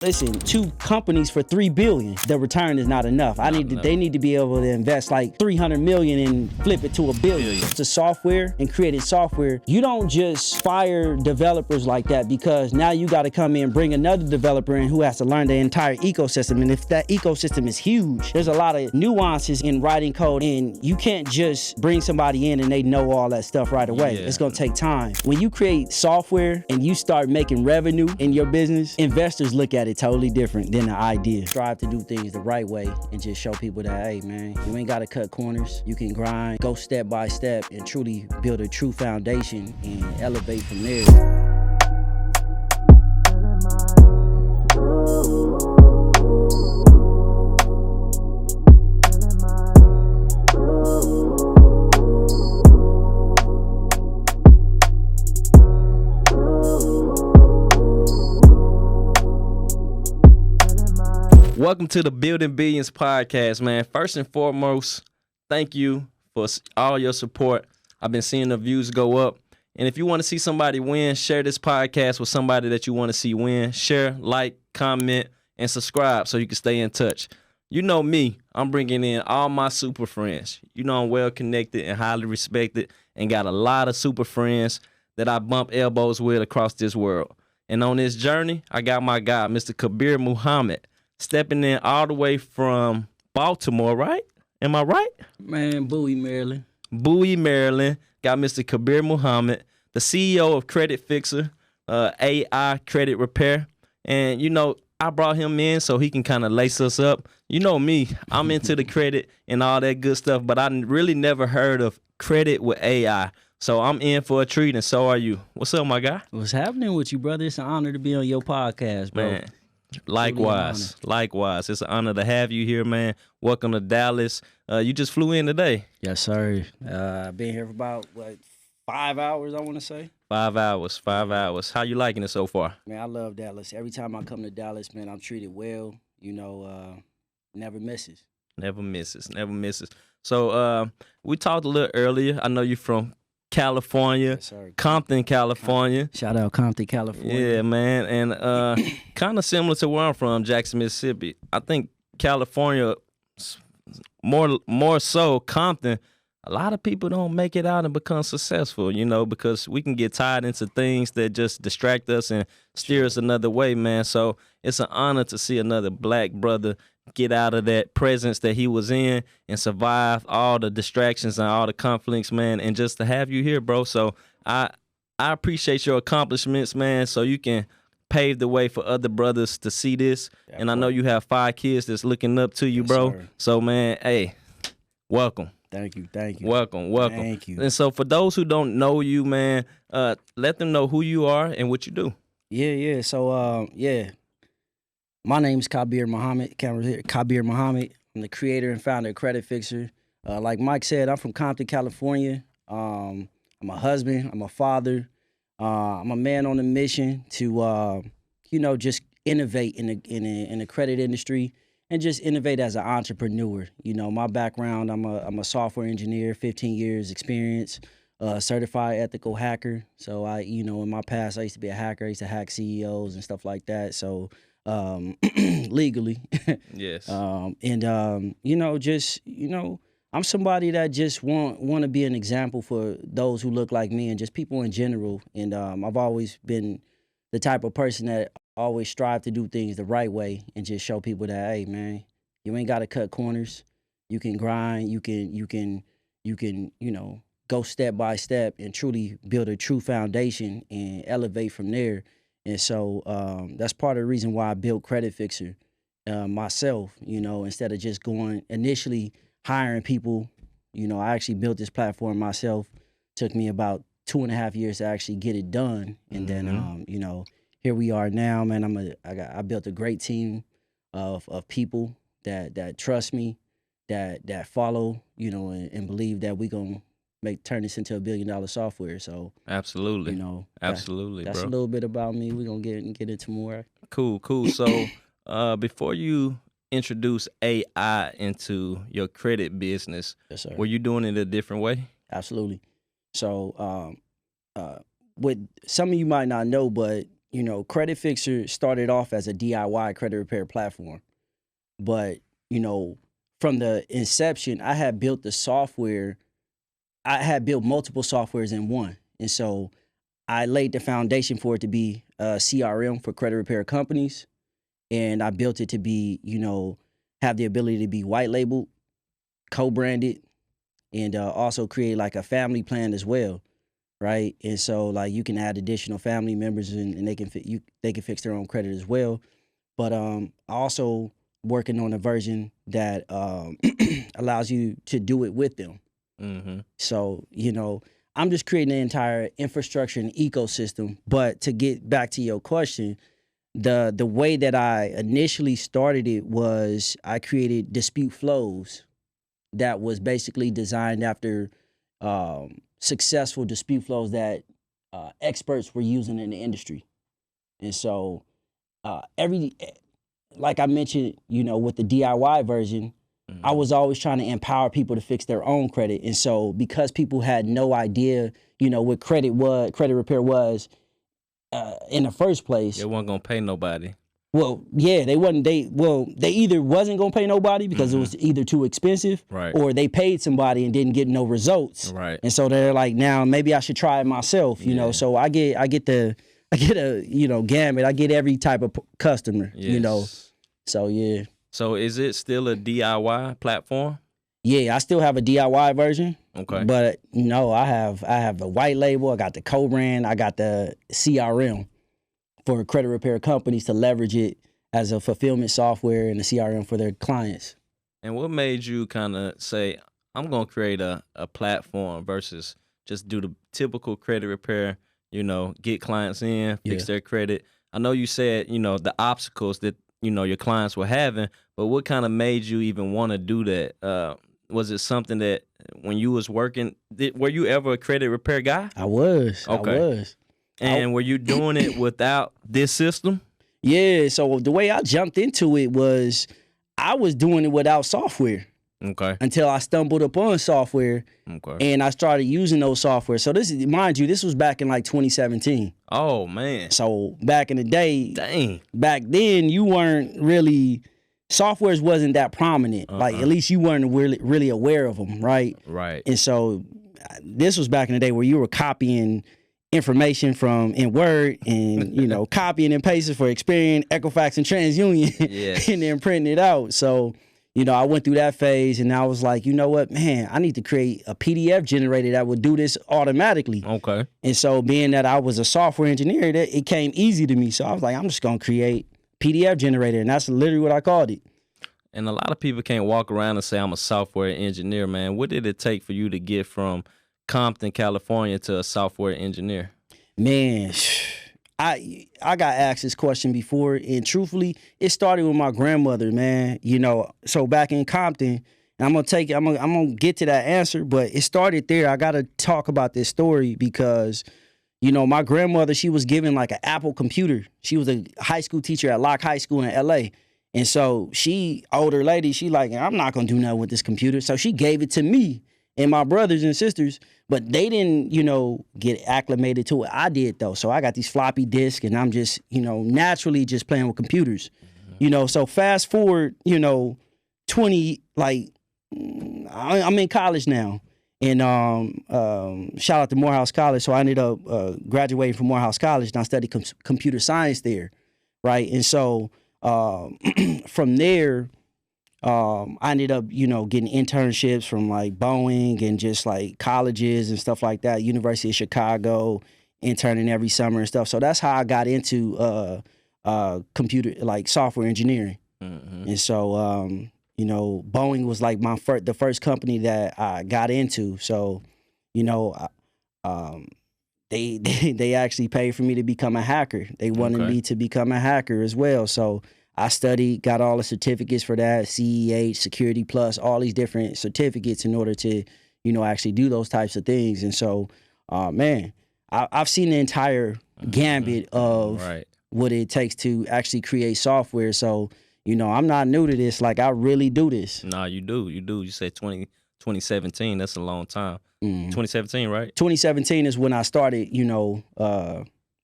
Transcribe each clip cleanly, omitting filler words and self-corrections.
Listen, 2 companies for $3 billion. The return is not enough. They need to be able to invest like $300 million and flip it to $1 billion. To software and creating software, you don't just fire developers like that, because now you got to come in and bring another developer in who has to learn the entire ecosystem. And if that ecosystem is huge, there's a lot of nuances in writing code, and you can't just bring somebody in and they know all that stuff right away. It's gonna take time. When you create software and you start making revenue in your business, investors look at it totally different than the idea. Strive to do things the right way and just show people that, hey man, you ain't gotta cut corners. You can grind, go step by step, and truly build a true foundation and elevate from there. Welcome to the Building Billions podcast, man. First and foremost, thank you for all your support. I've been seeing the views go up. And if you want to see somebody win, share this podcast with somebody that you want to see win. Share, like, comment, and subscribe so you can stay in touch. You know me, I'm bringing in all my super friends. You know I'm well connected and highly respected and got a lot of super friends that I bump elbows with across this world. And on this journey, I got my guy, Mr. Kabir Muhammad, stepping in all the way from Baltimore, right? Am I right? Man, Bowie, Maryland. Bowie, Maryland. Got Mr. Kabir Muhammad, the CEO of Credit Fixer, AI Credit Repair. And, you know, I brought him in so he can kind of lace us up. You know me, I'm into the credit and all that good stuff, but I really never heard of credit with AI. So I'm in for a treat, and so are you. What's up, my guy? What's happening with you, brother? It's an honor to be on your podcast, bro. Man. Likewise. It's an honor to have you here, man. Welcome to Dallas. You just flew in today. Yes, sir. I've been here for about, 5 hours, I want to say. 5 hours. How you liking it so far? Man, I love Dallas. Every time I come to Dallas, man, I'm treated well. You know, never misses. Never misses. So we talked a little earlier. I know you're from California, Yes, sir. Compton, California. Shout out Compton, California. Yeah, man. And kind of similar to where I'm from, Jackson, Mississippi. I think California, more so Compton, a lot of people don't make it out and become successful, you know, because we can get tied into things that just distract us and steer us another way, man. So it's an honor to see another black brother get out of that presence that he was in and survive all the distractions and all the conflicts, man, and just to have you here, bro. So I appreciate your accomplishments, man, so you can pave the way for other brothers to see this. Yeah, and I know you have 5 kids that's looking up to you, bro. Sir. So, man, hey, welcome. Thank you. Welcome. Thank you. And so for those who don't know you, man, let them know who you are and what you do. Yeah. So, my name is Kabir Muhammad. Camera here. Kabir Muhammad. I'm the creator and founder of Credit Fixer. Like Mike said, I'm from Compton, California. I'm a husband. I'm a father. I'm a man on a mission to, just innovate in the credit industry and just innovate as an entrepreneur. You know, my background, I'm a software engineer, 15 years experience, certified ethical hacker. So in my past, I used to be a hacker. I used to hack CEOs and stuff like that. So legally. Yes. I'm somebody that just want to be an example for those who look like me and just people in general. And I've always been the type of person that always strive to do things the right way and just show people that, hey man, you ain't got to cut corners. You can grind. You can go step by step and truly build a true foundation and elevate from there. And so that's part of the reason why I built Credit Fixer myself, instead of just initially hiring people. I actually built this platform myself. Took me about 2.5 years to actually get it done. And then, here we are now, man. I built a great team of people that trust me, that follow, and believe that we going to turn this into $1 billion software. So absolutely, absolutely, that's bro. a little bit about me. We're gonna get into more. Cool. So before you introduce AI into your credit business, Yes, sir. Were you doing it a different way? Absolutely. So what some of you might not know, but Credit Fixer started off as a DIY credit repair platform. But, from the inception, I had built the software. I had built multiple softwares in one. And so I laid the foundation for it to be a CRM for credit repair companies. And I built it to be, have the ability to be white labeled, co-branded, and also create like a family plan as well, right? And so like you can add additional family members and they can they can fix their own credit as well. But also working on a version that allows you to do it with them. Mm-hmm. So I'm just creating an entire infrastructure and ecosystem. But to get back to your question, the way that I initially started it was I created dispute flows that was basically designed after successful dispute flows that experts were using in the industry. And so like I mentioned, with the DIY version, Mm-hmm. I was always trying to empower people to fix their own credit. And so because people had no idea, what credit repair was in the first place. They weren't gonna pay nobody. Well, yeah, they either wasn't gonna pay nobody because it was either too expensive, Right. or they paid somebody and didn't get no results. Right. And so they're like, now maybe I should try it myself, Yeah. So I get a gamut. I get every type of customer, Yes. So yeah. So is it still a DIY platform? Yeah, I still have a DIY version. Okay. But no, I have the white label, I got the co-brand, I got the CRM for credit repair companies to leverage it as a fulfillment software and a CRM for their clients. And what made you kind of say, I'm going to create a platform versus just do the typical credit repair, get clients in, fix their credit? I know you said, the obstacles that, your clients were having, but what kind of made you even want to do that? Was it something that when you was working, were you ever a credit repair guy? I was. Okay. I was. And were you doing it without this system? Yeah, so the way I jumped into it was I was doing it without software. Okay. Until I stumbled upon software. Okay. And I started using those software. So this was back in like 2017. Oh man. So back in the day, dang. Back then you weren't really, softwares wasn't that prominent. Like at least you weren't really aware of them, right? Right. And so this was back in the day where you were copying information from in Word and copying and pasting for Experian, Equifax, and TransUnion, Yes. and then printing it out. So I went through that phase, and I was like, you know what, man, I need to create a PDF generator that would do this automatically. Okay. And so being that I was a software engineer, it came easy to me. So I was like, I'm just gonna create PDF generator, and that's literally what I called it. And a lot of people can't walk around and say I'm a software engineer, man. What did it take for you to get from Compton, California to a software engineer? Man, I got asked this question before, and truthfully, it started with my grandmother, man. So back in Compton, and I'm gonna get to that answer, but it started there. I gotta talk about this story because, my grandmother, she was given like an Apple computer. She was a high school teacher at Locke High School in LA. And so older lady, she like, I'm not gonna do nothing with this computer. So she gave it to me and my brothers and sisters, but they didn't, get acclimated to it. I did though. So I got these floppy disks and I'm just, naturally just playing with computers. So fast forward, 20, like I'm in college now. And shout out to Morehouse College. So I ended up graduating from Morehouse College and I studied computer science there, right? And so from there, I ended up, getting internships from like Boeing and just like colleges and stuff like that, University of Chicago, interning every summer and stuff. So that's how I got into computer, like software engineering. Mm-hmm. And so, Boeing was like the first company that I got into. So, they actually paid for me to become a hacker. They wanted me to become a hacker as well. So I studied, got all the certificates for that, CEH, Security Plus, all these different certificates in order to, actually do those types of things. And so, man, I've seen the entire gambit of what it takes to actually create software. So, I'm not new to this. Like, I really do this. Nah, you do. You said 2017. That's a long time. 2017, right? 2017 is when I started,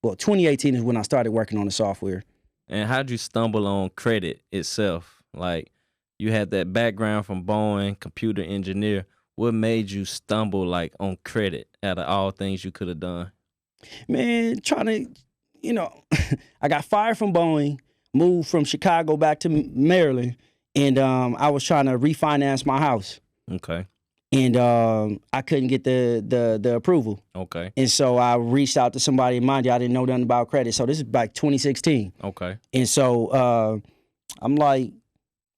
Well, 2018 is when I started working on the software. And how'd you stumble on credit itself? Like, you had that background from Boeing, computer engineer. What made you stumble like on credit out of all things you could have done? Man, trying to, I got fired from Boeing, moved from Chicago back to Maryland, and I was trying to refinance my house. Okay. And I couldn't get the approval. Okay. And so I reached out to somebody. Mind you, I didn't know nothing about credit. So this is back 2016. Okay. And so I'm like,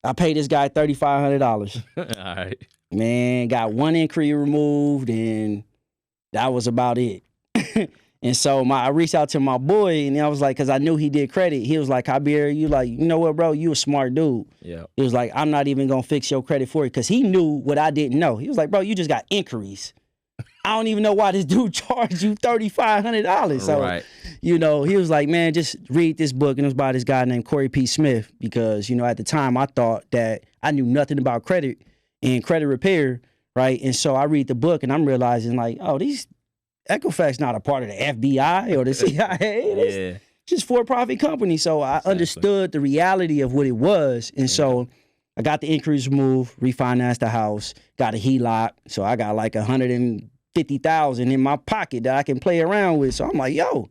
I paid this guy $3,500. All right. Man, got one inquiry removed, and that was about it. And so I reached out to my boy, and I was like, because I knew he did credit. He was like, Javier, you like, you know what, bro? You a smart dude. Yeah. He was like, I'm not even going to fix your credit for you, because he knew what I didn't know. He was like, bro, you just got inquiries. I don't even know why this dude charged you $3,500. So, Right. he was like, man, just read this book. And it was by this guy named Corey P. Smith, because, at the time I thought that I knew nothing about credit and credit repair, right? And so I read the book, and I'm realizing like, oh, these Equifax not a part of the FBI or the CIA. It's just for-profit company. So I understood the reality of what it was. And so I got the inquiries removed, refinanced the house, got a HELOC. So I got like $150,000 in my pocket that I can play around with. So I'm like, yo.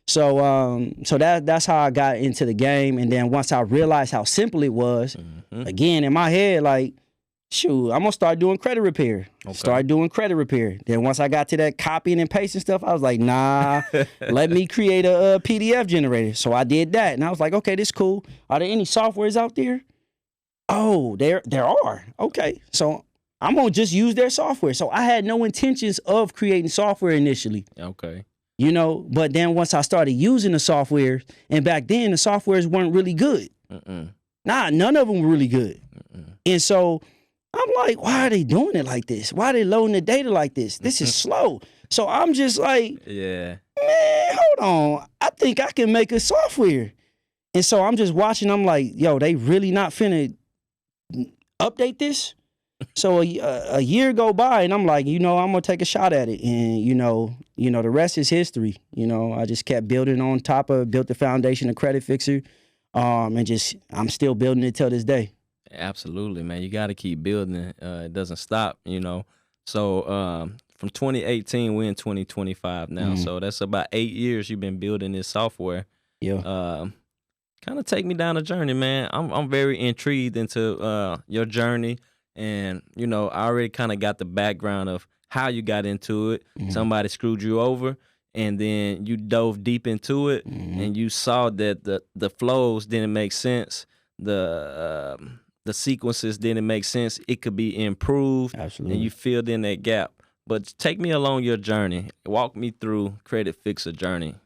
So that's how I got into the game. And then once I realized how simple it was, again, in my head, like, shoot, I'm gonna start doing credit repair. Okay. Start doing credit repair. Then once I got to that copying and pasting stuff, I was like, nah, let me create a PDF generator. So I did that, and I was like, okay, this is cool. Are there any softwares out there? Oh, there are. Okay, so I'm gonna just use their software. So I had no intentions of creating software initially. Okay. But then once I started using the software, and back then the softwares weren't really good. Nah, none of them were really good. And so I'm like, why are they doing it like this? Why are they loading the data like this? This is slow. So I'm just like, man, hold on. I think I can make a software. And so I'm just watching. I'm like, yo, they really not finna update this? So a year go by, and I'm like, I'm gonna take a shot at it. And the rest is history. I just kept building on top of, built the foundation of Credit Fixer. And I'm still building it till this day. Absolutely, man. You got to keep building it. It doesn't stop, So from 2018, we're in 2025 now. So that's about 8 years you've been building this software. Yeah. Kind of take me down a journey, man. I'm very intrigued into your journey. And, I already kind of got the background of how you got into it. Somebody screwed you over, and then you dove deep into it, and you saw that the flows didn't make sense. The sequences didn't make sense. It could be improved. Absolutely. And you filled in that gap. But take me along your journey. Walk me through Credit Fixer journey.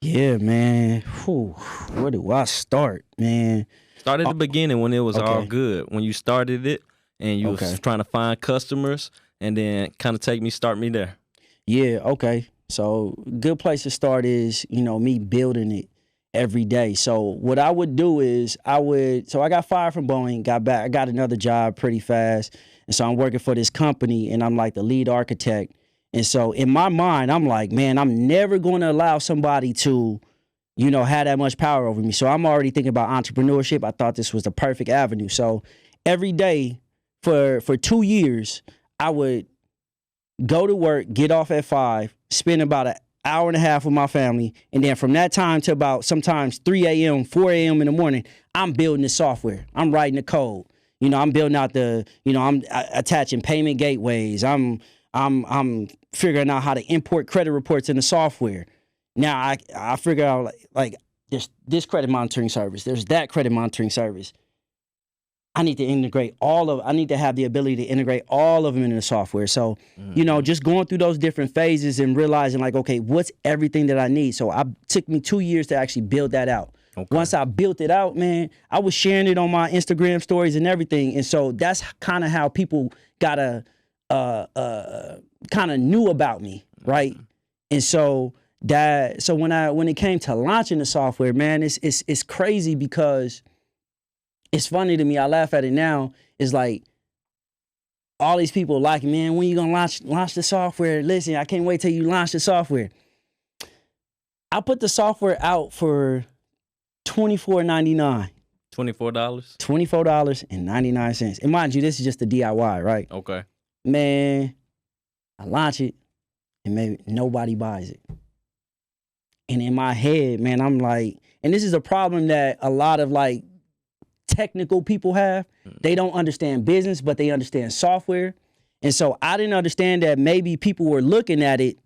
Yeah, man. Whew. Where do I start, man? Start at the beginning when it was all good. When you started it and you was trying to find customers, and then kind of start me there. Yeah, okay. So good place to start is, me building it every day. So what I would do is I got fired from Boeing, got back, I got another job pretty fast. And so I'm working for this company, and I'm like the lead architect. And so in my mind, I'm like, man, I'm never going to allow somebody to, have that much power over me. So I'm already thinking about entrepreneurship. I thought this was the perfect avenue. So every day for 2 years, I would go to work, get off at 5, spend about an hour and a half with my family. And then from that time to about sometimes 3 a.m., 4 a.m. in the morning, I'm building the software. I'm writing the code. I'm building out I'm attaching payment gateways. I'm figuring out how to import credit reports in the software. Now I figure out like there's this credit monitoring service. There's that credit monitoring service. I need to have the ability to integrate all of them into the software. So, just going through those different phases and realizing like, okay, what's everything that I need? So it took me 2 years to actually build that out. Okay. Once I built it out, man, I was sharing it on my Instagram stories and everything. And so that's kind of how people got kind of knew about me, right? And so when it came to launching the software, man, it's crazy because it's funny to me. I laugh at it now. It's like all these people like, man, when you gonna launch the software? Listen, I can't wait till you launch the software. I put the software out for $24.99. $24? $24.99. And mind you, this is just the DIY, right? Okay. Man, I launch it and maybe nobody buys it. And in my head, man, I'm like, and this is a problem that a lot of like technical people have. They don't understand business, but they understand software. And so I didn't understand that maybe people were looking at it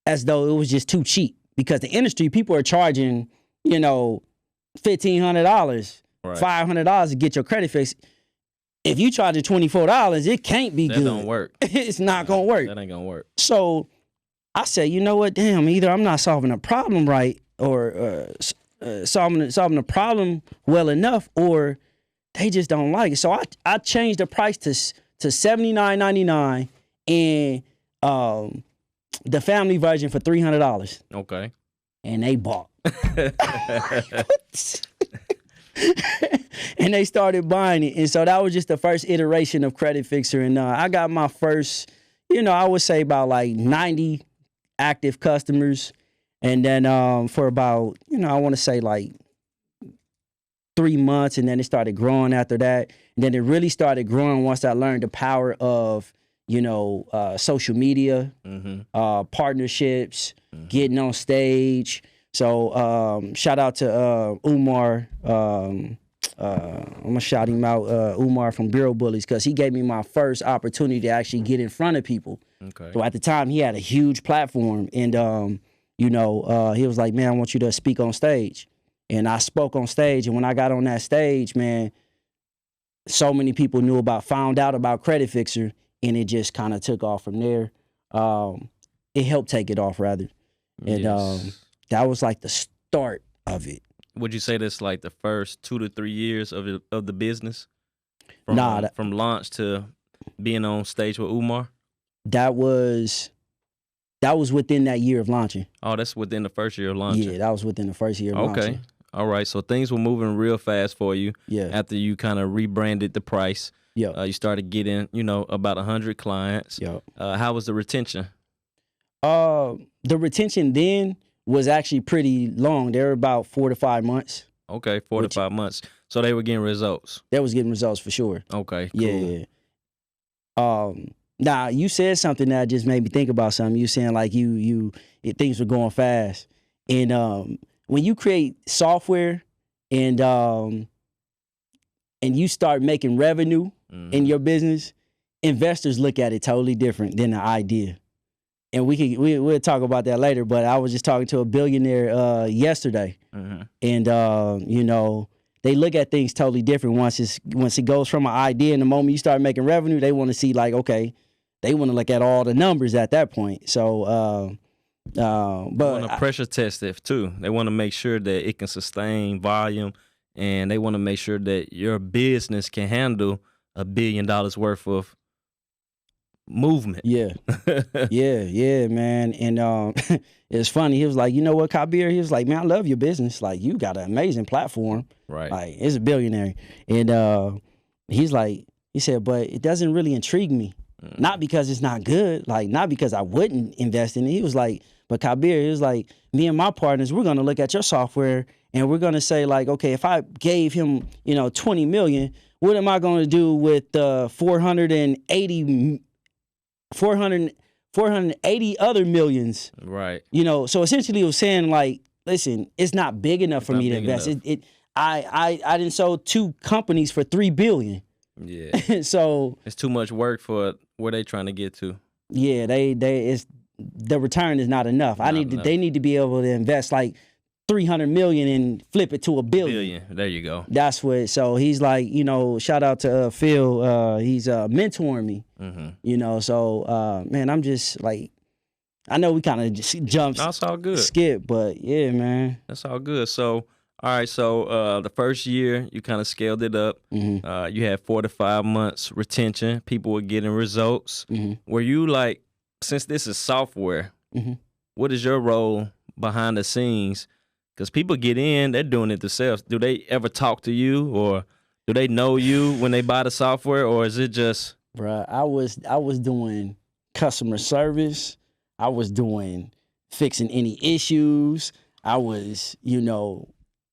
as though it was just too cheap, because the industry, people are charging, $1,500, Right. $500 to get your credit fixed. If you charge it $24, it can't be good. That don't work. It's not gonna work. That ain't gonna work. So I said, you know what? Damn, either I'm not solving a problem right, or solving the problem well enough, or they just don't like it. So I changed the price to $79.99 and the family version for $300. Okay. And they bought. And they started buying it. And so that was just the first iteration of Credit Fixer. And I got my first, I would say about like 90 active customers. And then for about, I want to say like 3 months. And then it started growing after that. And then it really started growing once I learned the power of, social media, partnerships, getting on stage. So shout out to Umar. I'm gonna shout him out, Umar from Bureau Bullies, because he gave me my first opportunity to actually get in front of people. Okay. So at the time he had a huge platform, and he was like, "Man, I want you to speak on stage." And I spoke on stage, and when I got on that stage, man, so many people found out about Credit Fixer, and it just kind of took off from there. It helped take it off, rather. And Yes. that was like the start of it. Would you say that's like the first 2 to 3 years of the business? From launch to being on stage with Umar? That was within that year of launching. Oh, that's within the first year of launching. Yeah, that was within the first year of Okay. launching. All right. So things were moving real fast for you. Yeah. After you kind of rebranded the price. Yeah. You started getting, about 100 clients. Yeah. How was the retention? The retention then was actually pretty long. They were about 4 to 5 months. Okay, 4 to 5 months. So they were getting results. They was getting results for sure. Okay, cool. Yeah. Now you said something that just made me think about something. You saying like things were going fast, and when you create software and you start making revenue in your business, investors look at it totally different than the idea. And we'll talk about that later. But I was just talking to a billionaire yesterday, and they look at things totally different once it goes from an idea. And the moment you start making revenue, they want to see like, okay, they want to look at all the numbers at that point. So, but they want to pressure test it too. They want to make sure that it can sustain volume, and they want to make sure that your business can handle $1 billion worth of movement. Yeah, man. And it's funny. He was like, you know what, Kabir? He was like, man, I love your business. Like, you got an amazing platform. Right. Like, it's a billionaire. And he said, but it doesn't really intrigue me. Not because it's not good. Like, not because I wouldn't invest in it. He was like, but Kabir, he was like, me and my partners, we're going to look at your software and we're going to say like, okay, if I gave him, $20 million, what am I going to do with 480 other millions? Right. So essentially it was saying like, listen, it's not big enough for me to invest. I didn't sell 2 companies for $3 billion. Yeah. So it's too much work for where they trying to get to. Yeah, the return is not enough. They need to be able to invest like $300 million and flip it to $1 billion. There you go. That's what. So he's like, shout out to Phil. He's mentoring me. So man, I'm just like, I know we kind of just jumped. That's all good. Skip, but yeah, man. That's all good. So all right. So the first year you kind of scaled it up. You had 4 to 5 months retention. People were getting results. Were you like, since this is software, what is your role behind the scenes? Because people get in, they're doing it themselves. Do they ever talk to you, or do they know you when they buy the software, or is it just? Bruh, I was doing customer service. I was doing fixing any issues. I was,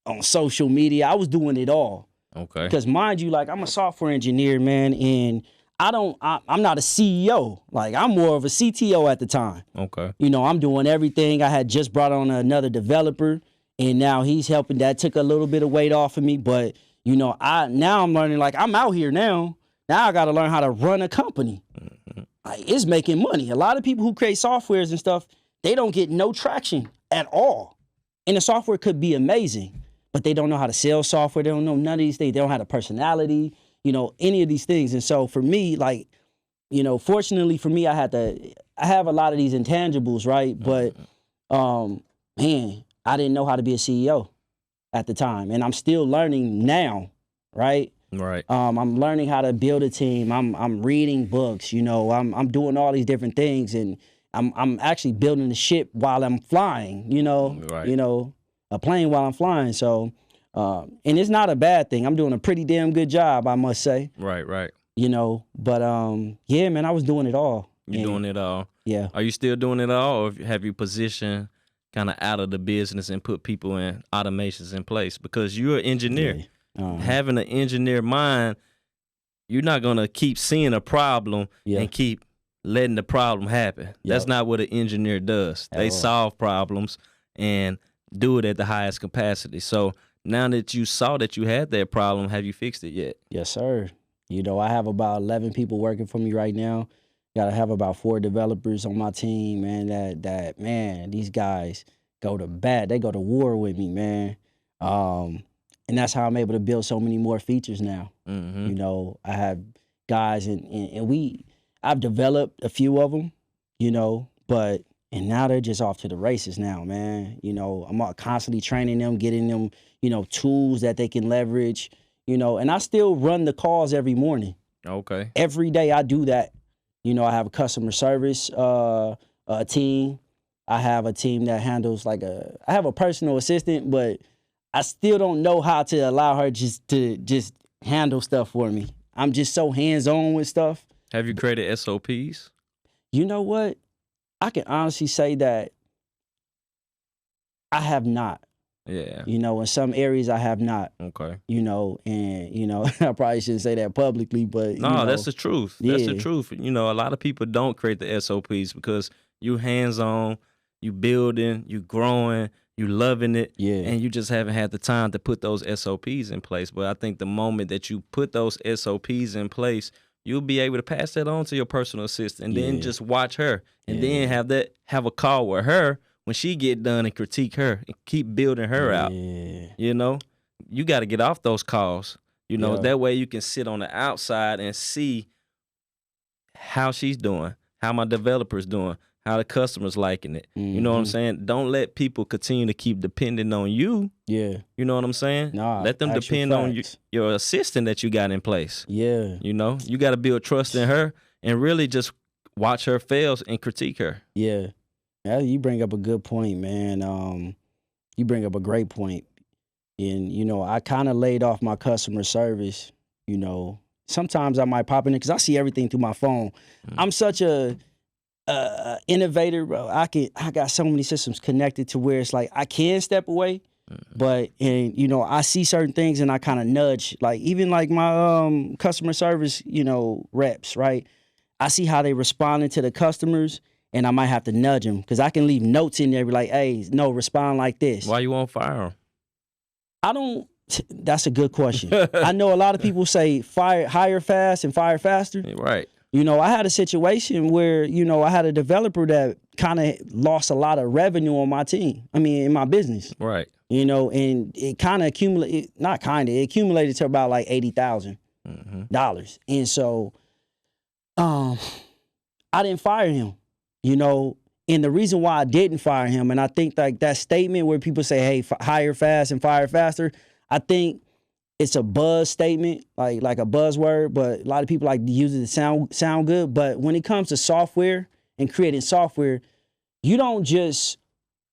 on social media. I was doing it all. Okay. Because mind you, like I'm a software engineer, man, and I'm not a CEO. Like I'm more of a CTO at the time. Okay. I'm doing everything. I had just brought on another developer, and now he's helping. That took a little bit of weight off of me, but I'm learning. Like I'm out here now. Now I got to learn how to run a company. Like, it's making money. A lot of people who create softwares and stuff, they don't get no traction at all. And the software could be amazing, but they don't know how to sell software. They don't know none of these things. They don't have a personality, any of these things. And so for me, like, fortunately for me, I have a lot of these intangibles, right? But man, I didn't know how to be a CEO at the time. And I'm still learning now, right? Right. I'm learning how to build a team. I'm reading books, I'm doing all these different things, and I'm actually building the ship while I'm flying, Right. a plane while I'm flying. So and it's not a bad thing. I'm doing a pretty damn good job, I must say. Right. Right. But yeah, man, I was doing it all. You're doing it all. Yeah. Are you still doing it all, or have you positioned kind of out of the business and put people in automations in place? Because you're an engineer. Yeah. Having an engineer mind, you're not gonna keep seeing a problem and keep letting the problem happen. That's not what an engineer does. They solve problems and do it at the highest capacity. So now that you saw that you had that problem, have you fixed it yet? Yes, sir. I have about 11 people working for me right now. Got to have about 4 developers on my team, man. That man, these guys go to bat. They go to war with me, man. And that's how I'm able to build so many more features now. I have guys, and I've developed a few of them, and now they're just off to the races now, man. I'm constantly training them, getting them, tools that they can leverage, and I still run the calls every morning. Okay. Every day I do that. I have a customer service team. I have a team that handles I have a personal assistant, but I still don't know how to allow her to handle stuff for me. I'm just so hands-on with stuff. Have you created SOPs? You know what? I can honestly say that I have not. Yeah. In some areas I have not. Okay. I probably shouldn't say that publicly, but no, that's the truth. That's the Yeah. truth. A lot of people don't create the SOPs because you hands-on, you building, you growing, you loving it, Yeah. and you just haven't had the time to put those SOPs in place. But I think the moment that you put those SOPs in place, you'll be able to pass that on to your personal assistant, and then Yeah. just watch her, and then have a call with her when she get done and critique her and keep building her out. Yeah. You got to get off those calls. Yeah. That way you can sit on the outside and see how she's doing, how my developer's doing, how the customer's liking it. You know what I'm saying? Don't let people continue to keep depending on you. Yeah. You know what I'm saying? Nah, let them actual depend on facts. your assistant that you got in place. Yeah. You got to build trust in her and really just watch her fails and critique her. Yeah. You bring up a good point, man. You bring up a great point. And, I kind of laid off my customer service, Sometimes I might pop in it because I see everything through my phone. I'm such a innovator, bro. I got so many systems connected to where it's like I can step away, but I see certain things and I kind of nudge. Like even like my customer service, reps, right? I see how they responding to the customers, and I might have to nudge them because I can leave notes in there, be like, "Hey, no, respond like this." Why you won't fire them? I don't. That's a good question. I know a lot of people say hire fast and fire faster. Right. I had a situation where, I had a developer that kind of lost a lot of revenue on my team. In my business. Right. And it kind of accumulated, it accumulated to about like $80,000. And so I didn't fire him, and the reason why I didn't fire him, and I think like that statement where people say, hey, hire fast and fire faster, I think it's a buzz statement, like a buzzword, but a lot of people like to use it to sound good. But when it comes to software and creating software, you don't just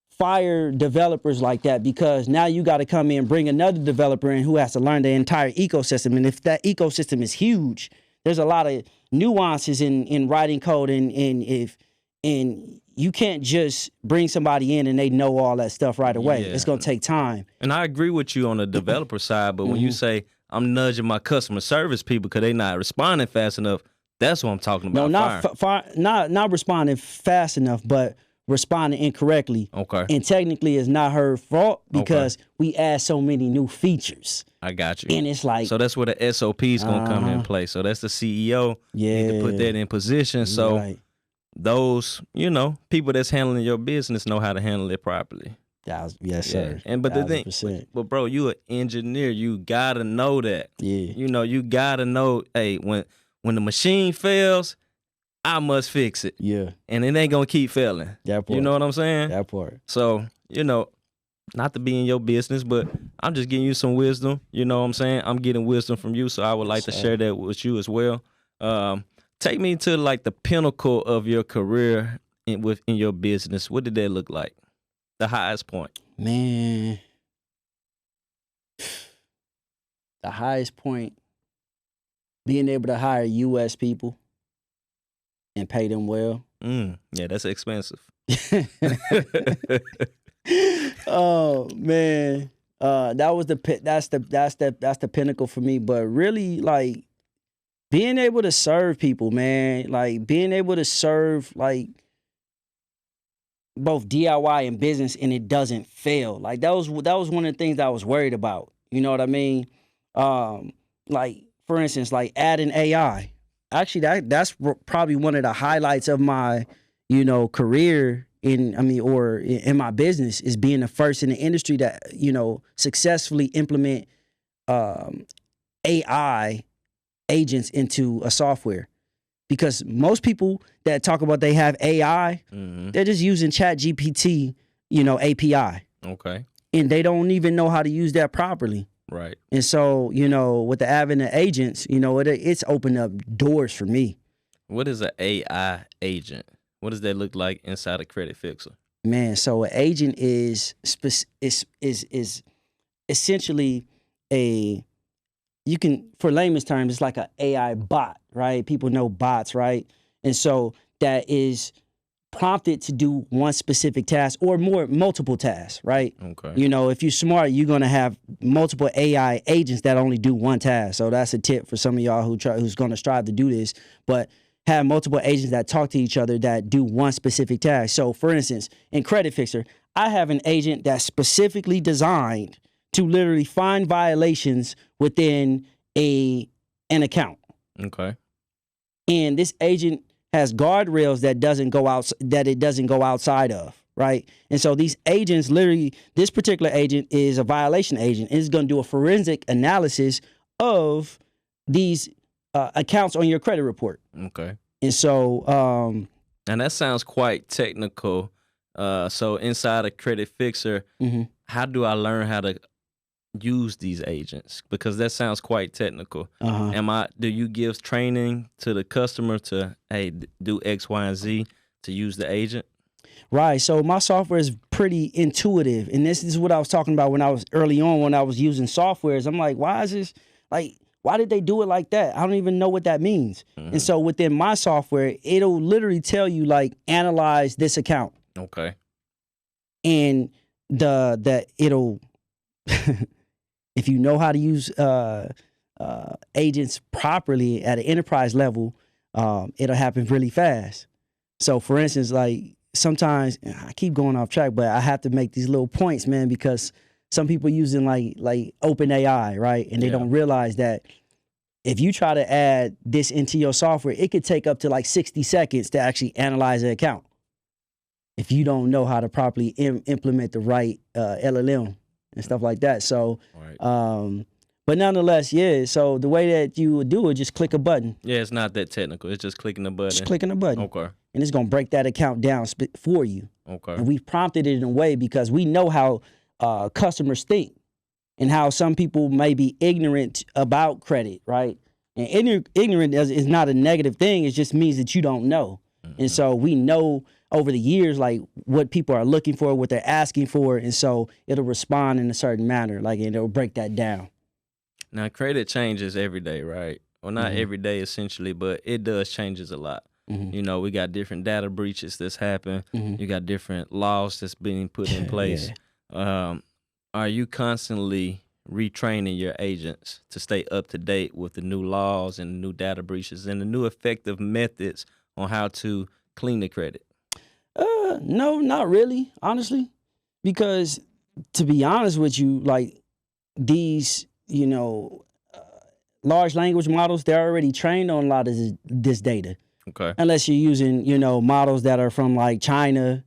fire developers like that, because now you got to come in and bring another developer in who has to learn the entire ecosystem. And if that ecosystem is huge, there's a lot of nuances in writing code. And if And you can't just bring somebody in and they know all that stuff right away. Yeah. It's gonna take time. And I agree with you on the developer side, but when you say I'm nudging my customer service people because they not responding fast enough, that's what I'm talking No, about. not responding fast enough, but responding incorrectly. Okay. And technically, it's not her fault because we add so many new features. I got you. And it's like, so that's where the SOP is gonna come in play. So that's the CEO need to put that in position. So right. those, people that's handling your business know how to handle it properly. Yes, sir. And but the thing, 1000%. but bro, you an engineer. You gotta know that. Yeah. You gotta know. Hey, when the machine fails, I must fix it. Yeah. And it ain't gonna keep failing. That part. You know what I'm saying? That part. So not to be in your business, but I'm just giving you some wisdom. You know what I'm saying? I'm getting wisdom from you, so I would like to share that with you as well. Take me to like the pinnacle of your career in your business. What did that look like? The highest point. Man. The highest point, being able to hire US people and pay them well. Yeah, that's expensive. Oh man. That's the pinnacle for me. But really, like, being able to serve people, man, like being able to serve like both DIY and business and it doesn't fail. Like that was one of the things that I was worried about. You know what I mean? Like for instance, like adding AI. Actually, that's probably one of the highlights of my, career in my business is being the first in the industry that, successfully implement AI agents into a software. Because most people that talk about they have AI, they're just using ChatGPT, API. Okay. And they don't even know how to use that properly. Right. And so, with the advent of agents, it's opened up doors for me. What is an AI agent? What does that look like inside a credit fixer? Man, so an agent is essentially for layman's terms, it's like an AI bot, right? People know bots, right? And so that is prompted to do one specific task or multiple tasks, right? Okay. If you're smart, you're gonna have multiple AI agents that only do one task. So that's a tip for some of y'all who's gonna strive to do this. But have multiple agents that talk to each other that do one specific task. So for instance, in Credit Fixer, I have an agent that's specifically designed to literally find violations within an account. Okay. And this agent has guardrails that it doesn't go outside of, right? And so these agents this particular agent is a violation agent and is going to do a forensic analysis of these accounts on your credit report. Okay. And so and that sounds quite technical. So inside a credit fixer, how do I learn how to use these agents? Because that sounds quite technical. Do you give training to the customer to do X, Y, and Z to use the agent? Right. So my software is pretty intuitive. And this is what I was talking about when I was using softwares. I'm like, why did they do it like that? I don't even know what that means. And so within my software, it'll literally tell you like, analyze this account. Okay. And it'll if you know how to use agents properly at an enterprise level, it'll happen really fast. So for instance, like sometimes I keep going off track, but I have to make these little points, man, because some people using like open AI, right? And they don't realize that if you try to add this into your software, it could take up to like 60 seconds to actually analyze an account if you don't know how to properly implement the right LLM and stuff like that. So, but nonetheless, so the way that you would do it, just click a button. Yeah, it's not that technical. It's just clicking the button. Just clicking a button. Okay. And it's going to break that account down for you. Okay. And we prompted it in a way because we know how customers think and how some people may be ignorant about credit, right? And ignorant is not a negative thing. It just means that you don't know. And so we know over the years, like what people are looking for, what they're asking for. And so it'll respond in a certain manner, and it'll break that down. Now, credit changes every day, right? Well, not every day essentially, but it does changes a lot. You know, we got different data breaches that's happened. Mm-hmm. You got different laws that's being put in place. Are you constantly retraining your agents to stay up to date with the new laws and the new data breaches and the new effective methods on how to clean the credit? No, not really, honestly, because to be honest with you, like these, large language models, they're already trained on a lot of this data. Okay. Unless you're using, models that are from like China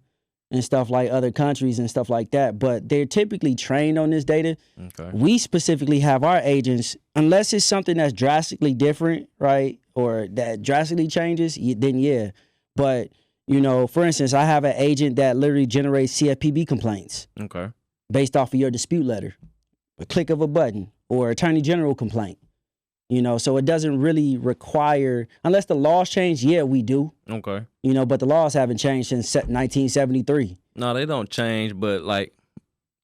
and stuff, like other countries and stuff like that. But they're typically trained on this data. Okay. We specifically have our agents, unless it's something that's drastically different, right? Or that drastically changes, then yeah. But, for instance, I have an agent that literally generates CFPB complaints Okay. based off of your dispute letter, a click of a button, or attorney general complaint. So it doesn't really require, unless the laws change, yeah, we do. Okay. But the laws haven't changed since 1973. No, they don't change, but like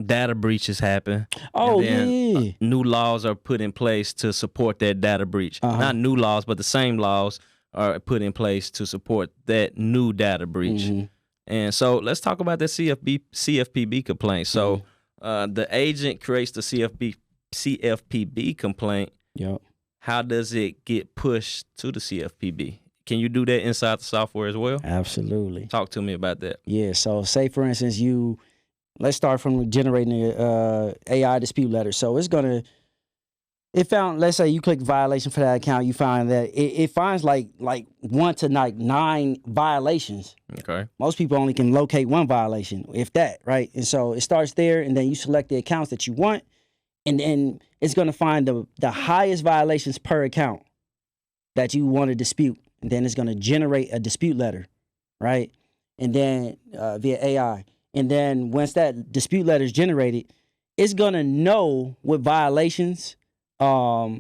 data breaches happen. Oh, and then, yeah. New laws are put in place to support that data breach. Not new laws, but the same laws are put in place to support that new data breach. Mm-hmm. And so let's talk about that CFPB complaint. So the agent creates the CFPB complaint. Yep. How does it get pushed to the CFPB? Can you do that inside the software as well? Absolutely. Talk to me about that. Yeah. So say, for instance, let's start from generating a AI dispute letter. So let's say you click violation for that account, you find that it finds like 1 to 9 violations. Okay. Most people only can locate 1 violation, if that, right? And so it starts there, and then you select the accounts that you want, and then it's going to find the highest violations per account that you want to dispute. And then it's going to generate a dispute letter, right? And then via AI. And then once that dispute letter is generated, it's going to know what violations are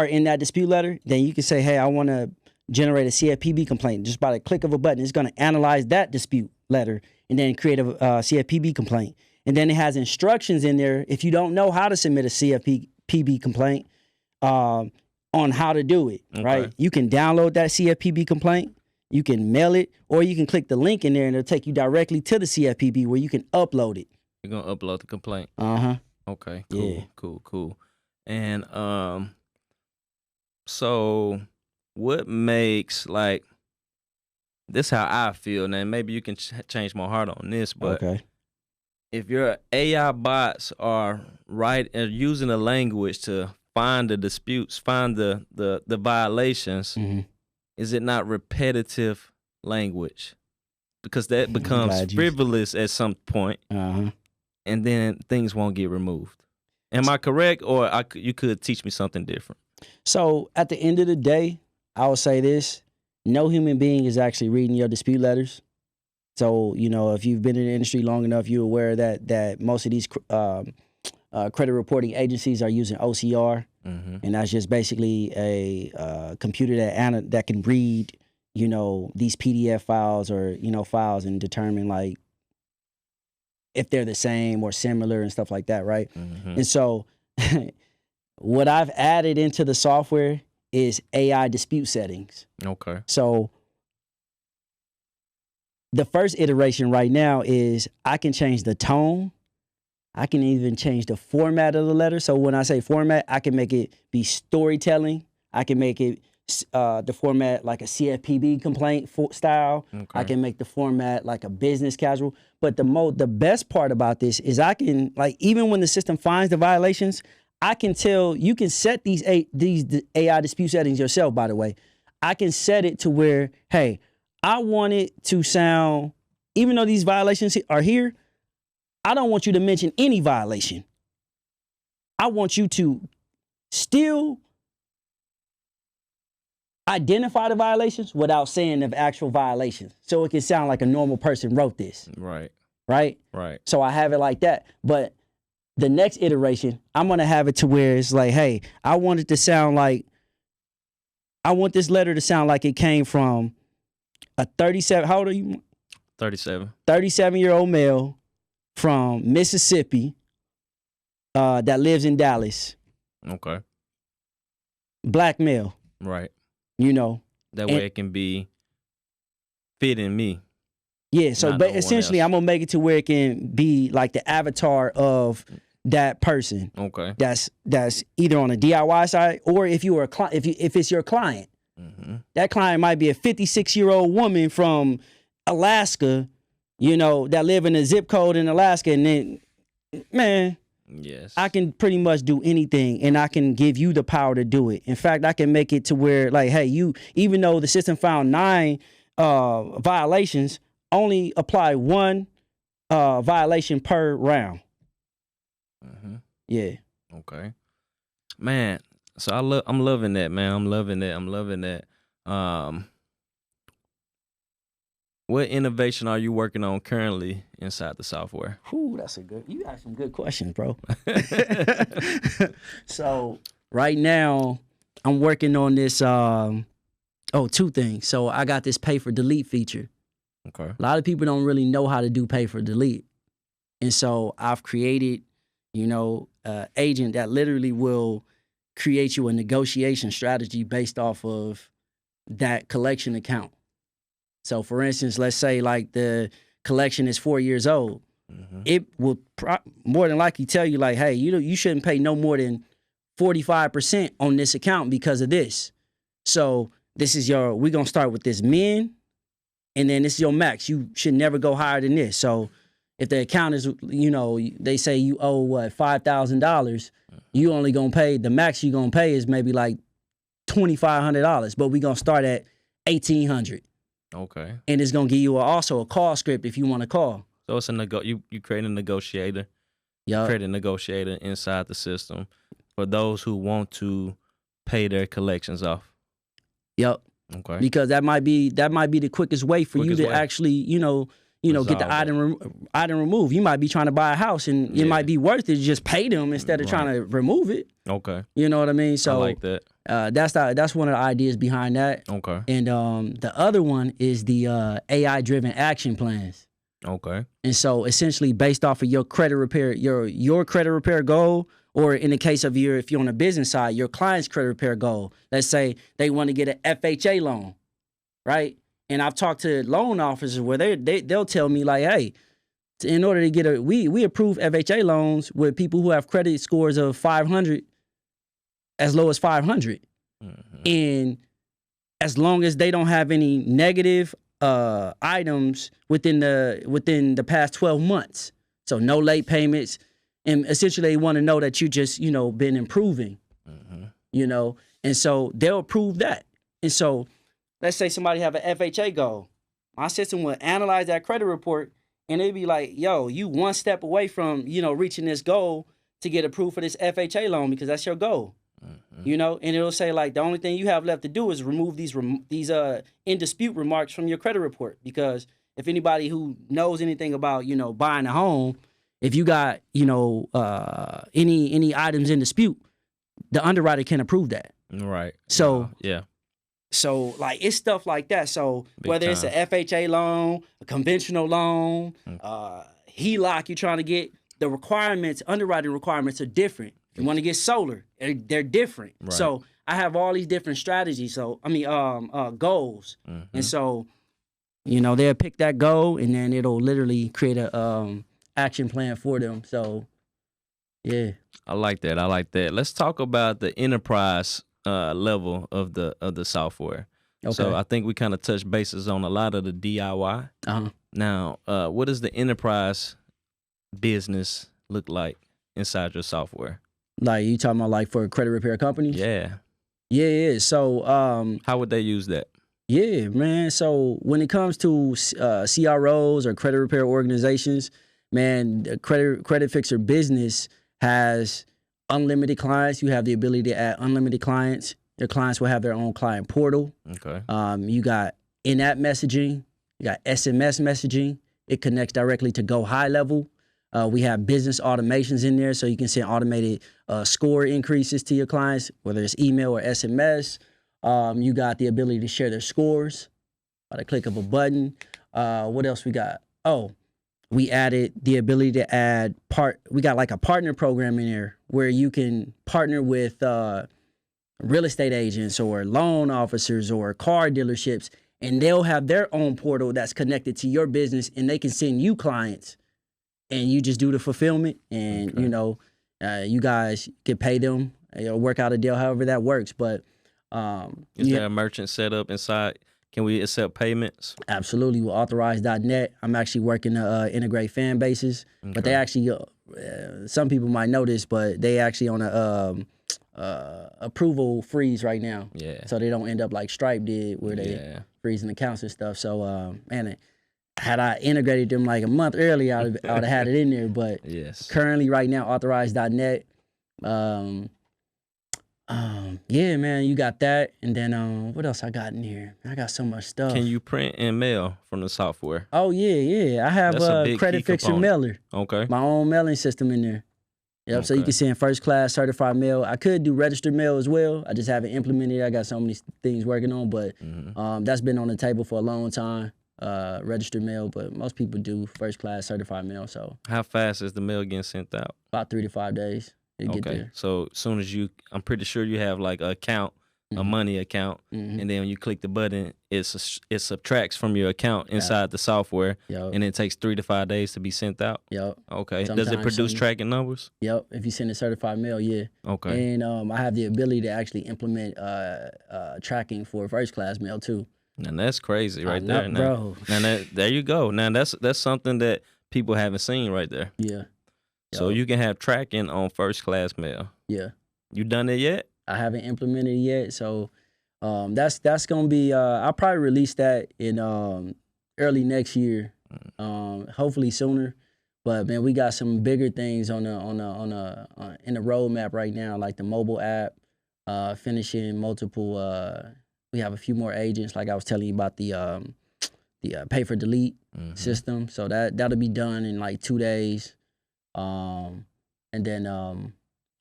in that dispute letter. Then you can say, hey, I want to generate a CFPB complaint. Just by the click of a button, it's going to analyze that dispute letter and then create a CFPB complaint. And then it has instructions in there if you don't know how to submit a CFPB complaint on how to do it, right? You can download that CFPB complaint, you can mail it, or you can click the link in there and it'll take you directly to the CFPB where you can upload it. You're going to upload the complaint? Uh-huh. Okay, cool, Yeah. cool. And so what makes, like, this how I feel, and maybe you can change my heart on this, but okay. If your AI bots are using the language to find the disputes, find the violations, is it not repetitive language? Because that becomes frivolous at some point, and then things won't get removed. Am I correct, or you could teach me something different? So at the end of the day, I will say this: no human being is actually reading your dispute letters. So, if you've been in the industry long enough, you're aware that most of these credit reporting agencies are using OCR, and that's just basically a computer that can read, these PDF files or files and determine like if they're the same or similar and stuff like that, right? And so, what I've added into the software is AI dispute settings. Okay. So the first iteration right now is I can change the tone. I can even change the format of the letter. So when I say format, I can make it be storytelling. I can make it the format like a CFPB complaint style. Okay. I can make the format like a business casual. But the best part about this is I can, like, even when the system finds the violations, I can tell, you can set these AI dispute settings yourself, by the way. I can set it to where, hey, I want it to sound, even though these violations are here, I don't want you to mention any violation. I want you to still identify the violations without saying the actual violations. So it can sound like a normal person wrote this. Right. Right? Right. So I have it like that. But the next iteration, I'm going to have it to where it's like, hey, I want it to sound like, I want this letter to sound like it came from a 37, how old are you? 37. 37-year-old male from Mississippi that lives in Dallas. Okay. Black male. Right. You know. That way it can be fit in me. Yeah, so Not but no one essentially, else. I'm gonna make it to where it can be like the avatar of that person. Okay. That's either on the DIY side, or if you were a client, if it's your client, that client might be a 56-year-old woman from Alaska, that live in a zip code in Alaska, and then, man, Yes. I can pretty much do anything, and I can give you the power to do it. In fact, I can make it to where, like, hey, even though the system found 9 violations, only apply 1 violation per round. Yeah. Okay. Man, so I'm loving that, man. I'm loving that. What innovation are you working on currently inside the software? Whew, you got some good questions, bro. So right now I'm working on this 2 things. So I got this pay for delete feature. Okay. A lot of people don't really know how to do pay for delete. And so I've created, an agent that literally will create you a negotiation strategy based off of that collection account. So for instance, let's say like the collection is 4 years old. It will more than likely tell you like, hey, you shouldn't pay no more than 45% on this account because of this. So this is we're going to start with this min, and then this is your max. You should never go higher than this. So if the account is, they say you owe what, $5,000, you only going to pay, the max you going to pay is maybe like $2,500, but we going to start at $1,800. Okay. And it's going to give you also a call script if you want to call. So it's you create a negotiator. Yeah. Create a negotiator inside the system for those who want to pay their collections off. Yep. Okay. Because that might be the quickest way for you to actually, get the item removed. You might be trying to buy a house, and it might be worth it to just pay them instead of trying to remove it. Okay. You know what I mean? So I like that. That's one of the ideas behind that. Okay. And the other one is the AI-driven action plans. Okay. And so essentially based off of your credit repair, your credit repair goal, or in the case of if you're on the business side, your client's credit repair goal. Let's say they want to get an FHA loan, right? And I've talked to loan officers where they'll tell me like, hey, in order to get we approve FHA loans with people who have credit scores of 500, as low as 500. And as long as they don't have any negative items within the past 12 months. So no late payments. And essentially they want to know that you just, been improving, and so they'll approve that. And so let's say somebody have an FHA goal. My system will analyze that credit report and it'd be like, yo, you one step away from, reaching this goal to get approved for this FHA loan because that's your goal. And it'll say like the only thing you have left to do is remove these in dispute remarks from your credit report, because if anybody who knows anything about buying a home, if you got any items in dispute, the underwriter can approve that. Right. So yeah. So like it's stuff like that. So Big whether it's time. an FHA loan, a conventional loan, HELOC you're trying to get, the underwriting requirements are different. If you want to get solar, they're different. Right. So I have all these different strategies. So goals, and so they'll pick that goal, and then it'll literally create a action plan for them. So yeah, I like that. Let's talk about the enterprise level of the software. Okay. So I think we kind of touched bases on a lot of the DIY. Now, what does the enterprise business look like inside your software? Like you talking about like for credit repair companies? Yeah. So how would they use that? Yeah, man. So when it comes to CROs or credit repair organizations, man, the credit fixer business has unlimited clients. You have the ability to add unlimited clients. Your clients will have their own client portal. Okay. You got in-app messaging. You got SMS messaging. It connects directly to Go High Level. We have business automations in there, so you can send automated score increases to your clients, whether it's email or SMS. You got the ability to share their scores by the click of a button. What else we got? Oh, we added the ability to add we got like a partner program in there where you can partner with real estate agents or loan officers or car dealerships and they'll have their own portal that's connected to your business, and they can send you clients, and you just do the fulfillment, and Okay. you know, you guys can pay them, work out a deal, however that works. But Is there a merchant set up inside? Can we accept payments? absolutely, with authorize.net, I'm actually working to integrate fan bases, but they Okay. actually, some people might know this, but they actually on a approval freeze right now, Yeah. so they don't end up like Stripe did, where they Yeah. freezing accounts and stuff. So, man, had I integrated them like a month earlier, I would have had it in there. But Yes. currently, right now, authorize.net. Yeah, man, you got that, and then what else I got in here? I got so much stuff. Can you print and mail from the software? Oh yeah. I have That's a big Credit key Fixer component. Mailer, Okay. my own mailing system in there. Yep. So you Okay. can send first class certified mail. I could do registered mail as well. I just haven't implemented it. I got so many things working on, but that's been on the table for a long time. Registered mail, but most people do first class certified mail. So How fast is the mail getting sent out? about 3 to 5 days to get Okay. there. So as soon as I'm pretty sure you have like an account, a money account, and then when you click the button, it subtracts from your account inside the software, Yep. and it takes 3 to 5 days to be sent out. Yep. Okay. Does Sometimes it produce some- tracking numbers? Yep. If you send a certified mail, yeah. Okay. And I have the ability to actually implement tracking for first class mail too. And that's crazy right know, there. Now, bro. now there you go. Now that's something that people haven't seen right there. Yeah. So Yep. you can have tracking on first class mail. Yeah. You done it yet? I haven't implemented it yet, so that's gonna be. I'll probably release that in early next year, hopefully sooner. But man, we got some bigger things in the roadmap right now, like the mobile app, finishing multiple. We have a few more agents, like I was telling you about the pay for delete system. So that'll be done in like 2 days, and then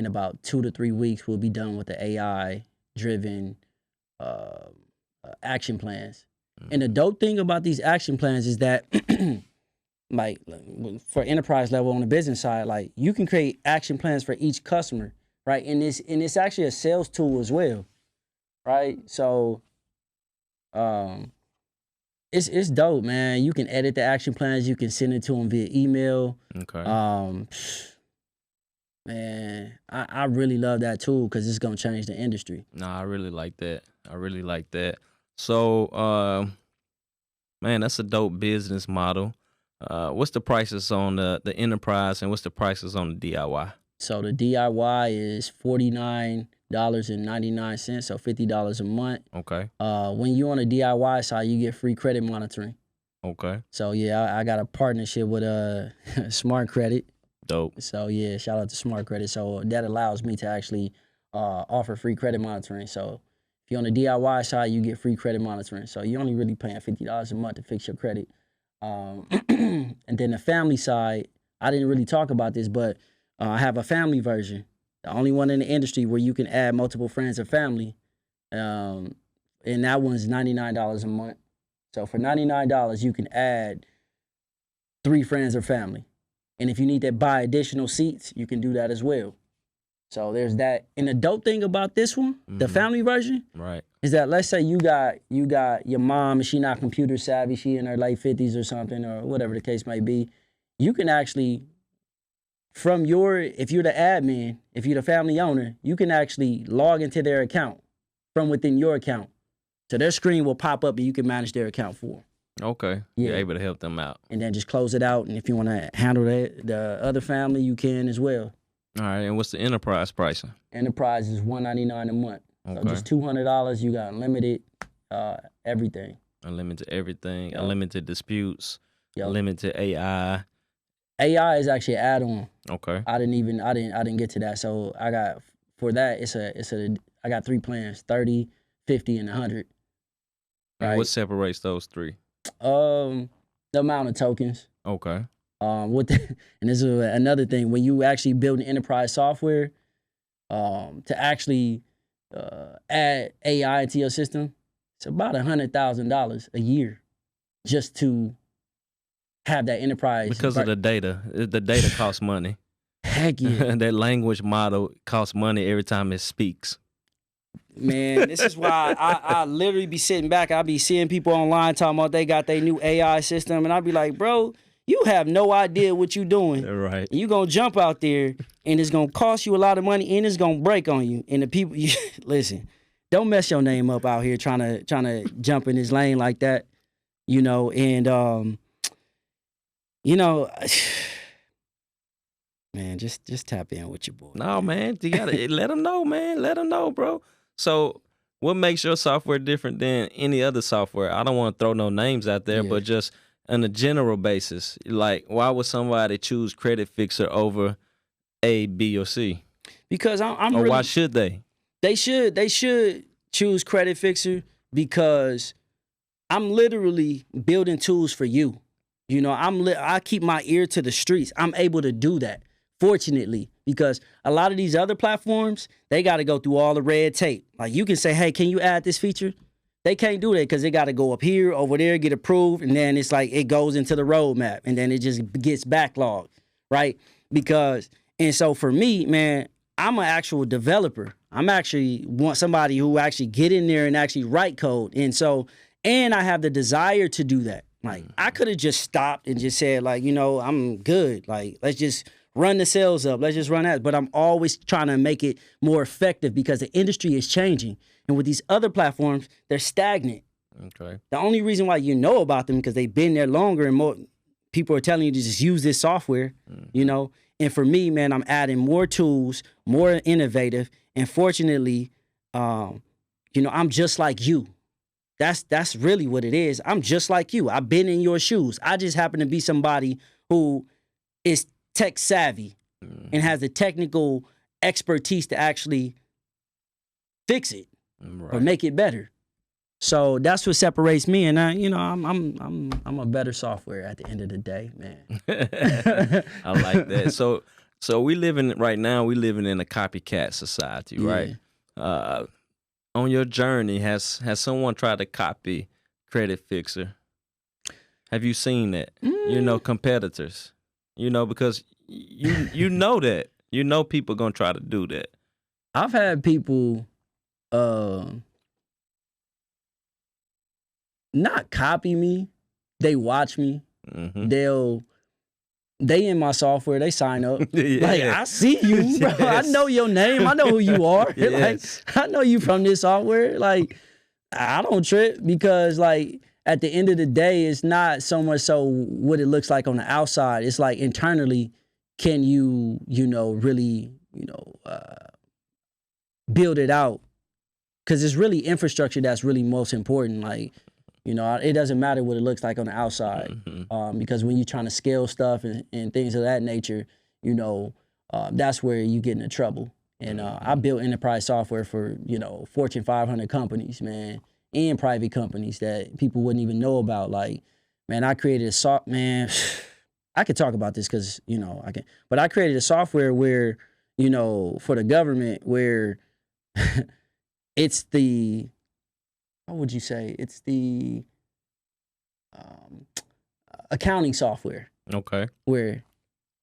in about 2 to 3 weeks, we'll be done with the AI driven action plans. And the dope thing about these action plans is that, like for enterprise level on the business side, like you can create action plans for each customer, right? And it's actually a sales tool as well, right? So, it's dope, man. You can edit the action plans. You can send it to them via email. Okay. Man, I really love that tool because it's gonna change the industry. No, I really like that. I really like that. So, man, that's a dope business model. What's the prices on the enterprise and what's the prices on the DIY? So the DIY is $49.99, so $50 a month. Okay. When you on the DIY side, you get free credit monitoring. Okay. So yeah, I got a partnership with Smart Credit. Dope. So yeah, shout out to Smart Credit. So that allows me to actually offer free credit monitoring. So if you're on the DIY side, you get free credit monitoring. So you're only really paying $50 a month to fix your credit. And then the family side, I didn't really talk about this, but I have a family version, the only one in the industry where you can add multiple friends or family. And that one's $99 a month. So for $99, you can add 3 friends or family. And if you need to buy additional seats, you can do that as well. So there's that. And the dope thing about this one, the family version, Right. is that let's say you got your mom and she not computer savvy, she in her late 50s or something, or whatever the case may be. You can actually, if you're the admin, if you're the family owner, you can actually log into their account from within your account. So their screen will pop up and you can manage their account for them. Okay. Yeah. You're able to help them out. And then just close it out. And if you want to handle the other family, you can as well. All right. And what's the enterprise pricing? Enterprise is $199 a month. So Okay. just $200, you got unlimited everything. Unlimited everything. Yep. Unlimited disputes. Yep. Unlimited AI. AI is actually an add-on. Okay. I didn't get to that. So I got for that I got 3 plans, 30, 50, and 100. And Right. what separates those 3? The amount of tokens. Okay. And this is another thing, when you actually build an enterprise software, to actually add AI into your system, it's about $100,000 a year just to have that enterprise. Because of the data. The data costs money. Heck yeah. That language model costs money every time it speaks. Man, this is why I literally be sitting back. I be seeing people online talking about they got their new AI system, and I be like, bro, you have no idea what you doing. Right. You gonna jump out there, and it's gonna cost you a lot of money, and it's gonna break on you. And the people, listen, don't mess your name up out here trying to jump in this lane like that, you know. And you know, man, just tap in with your boy. No, man, you gotta let them know, man. Let them know, bro. So, what makes your software different than any other software? I don't want to throw no names out there, but just on a general basis, like, why would somebody choose Credit Fixer over A, B, or C? Because I'm or really, why should they? They should choose Credit Fixer because I'm literally building tools for you. You know, I keep my ear to the streets. I'm able to do that, fortunately, because a lot of these other platforms, they got to go through all the red tape. Like, you can say, hey, can you add this feature? They can't do that because they got to go up here, over there, get approved, and then it's like it goes into the roadmap, and then it just gets backlogged, right? And so for me, man, I'm an actual developer. I'm actually want somebody who actually get in there and actually write code. And I have the desire to do that. Like, I could have just stopped and just said, like, you know, I'm good. Like, let's just run the sales up. Let's just run that. But I'm always trying to make it more effective because the industry is changing. And with these other platforms, they're stagnant. Okay. The only reason why you know about them because they've been there longer and more people are telling you to just use this software, you know. And for me, man, I'm adding more tools, more innovative. And fortunately, you know, I'm just like you. That's really what it is. I'm just like you. I've been in your shoes. I just happen to be somebody who is tech savvy and has the technical expertise to actually fix it or make it better. So that's what separates me, and I'm a better software at the end of the day, man. I like that. So we living in a copycat society, right? On your journey, has someone tried to copy Credit Fixer? Have you seen that? You know, competitors. You know, because you know that. You know people gonna try to do that. I've had people not copy me. They watch me. Mm-hmm. They in my software, they sign up. Yeah. Like, I see you, bro. Yes. I know your name. I know who you are. Yes. Like, I know you from this software. Like, I don't trip because, like, at the end of the day, it's not so much so what it looks like on the outside. It's like internally, can you, you know, really, you know, build it out? Because it's really infrastructure that's really most important. Like, you know, it doesn't matter what it looks like on the outside, because when you're trying to scale stuff and things of that nature, you know, that's where you get into trouble. And I built enterprise software for, you know, Fortune 500 companies, man, and private companies that people wouldn't even know about. Like, man, I created man, I could talk about this because, you know, but I created a software where, you know, for the government where it's the, how would you say? It's the accounting software. Okay. Where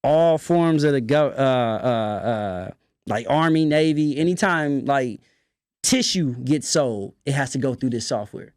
all forms of the like Army, Navy, anytime like tissue gets sold, it has to go through this software,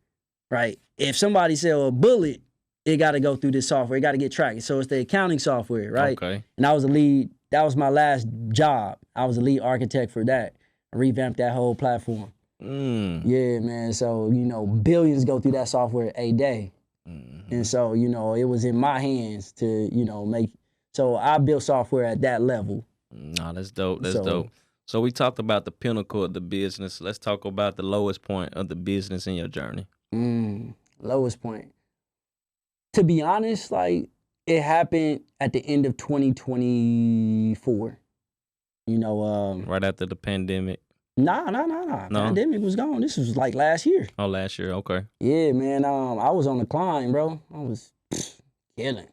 right? If somebody sell a bullet, it got to go through this software. It got to get tracked. So it's the accounting software, right? Okay. And I was the lead. That was my last job. I was the lead architect for that. I revamped that whole platform. Yeah, man. So, you know, billions go through that software a day. And so, you know, it was in my hands to, you know, so I built software at that level. No, that's dope. That's dope. So we talked about the pinnacle of the business. Let's talk about the lowest point of the business in your journey. Lowest point. To be honest, like, it happened at the end of 2024. You know, right after the pandemic. Nah. No? Pandemic was gone. This was like last year. Oh, last year. Okay. Yeah, man. I was on the climb, bro. I was killing.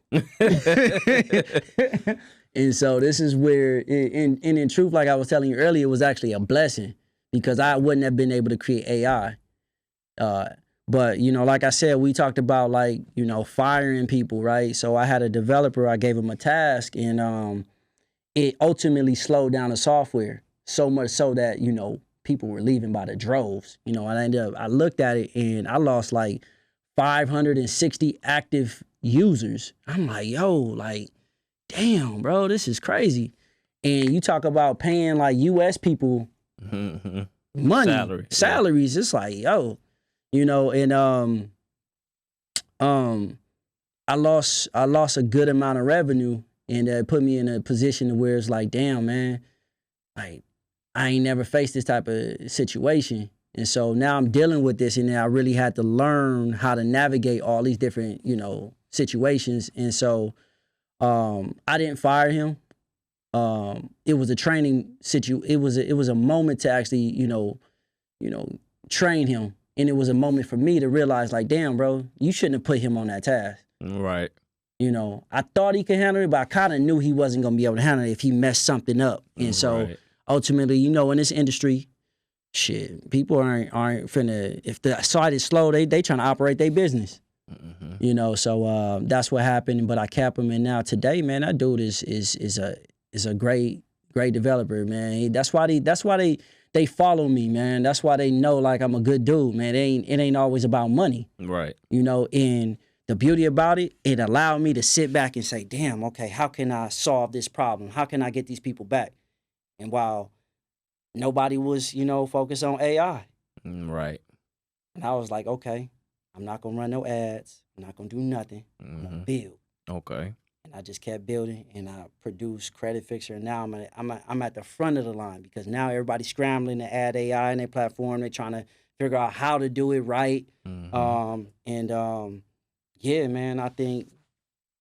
And so this is where, in truth, like I was telling you earlier, it was actually a blessing because I wouldn't have been able to create AI. But, you know, like I said, we talked about, like, you know, firing people, right? So I had a developer, I gave him a task, and it ultimately slowed down the software. So much so that, you know, people were leaving by the droves, and I looked at it and I lost like 560 active users. I'm like, yo, like, damn, bro, this is crazy. And you talk about paying like US people money, salaries. It's like, yo, and I lost a good amount of revenue, and it put me in a position where it's like, damn, man, like I ain't never faced this type of situation. And so now I'm dealing with this, and then I really had to learn how to navigate all these different, situations. And so I didn't fire him. It was a training it was a moment to actually, train him. And it was a moment for me to realize, like, damn, bro, you shouldn't have put him on that task. Right. I thought he could handle it, but I kind of knew he wasn't going to be able to handle it if he messed something up. And so ultimately, in this industry, shit, people aren't finna, if the site is slow, they trying to operate their business. So that's what happened. But I kept him, and now today, man, that dude is a great developer, man. That's why they follow me, man. That's why they know, like, I'm a good dude, man. It ain't always about money, right? And the beauty about it, it allowed me to sit back and say, damn, okay, how can I solve this problem? How can I get these people back? And while nobody was, focused on AI, right? And I was like, okay, I'm not gonna run no ads. I'm not gonna do nothing. I'm gonna build. Okay. And I just kept building, and I produced Credit Fixer. And now I'm at the front of the line, because now everybody's scrambling to add AI in their platform. They're trying to figure out how to do it right. Yeah, man, I think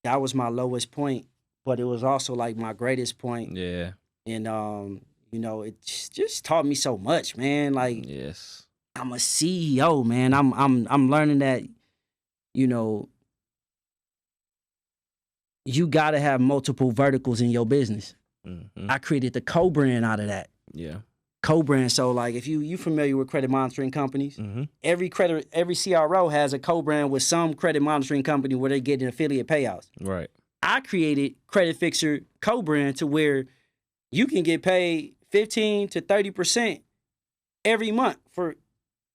that was my lowest point, but it was also like my greatest point. Yeah. And it just taught me so much, man. Like, yes, I'm a CEO, man. I'm learning that, you got to have multiple verticals in your business. I created the co-brand out of that. Yeah. Co-brand. So, like, if you familiar with credit monitoring companies, every CRO has a co-brand with some credit monitoring company where they get an affiliate payouts. Right. I created Credit Fixer co-brand to where you can get paid 15 to 30% every month for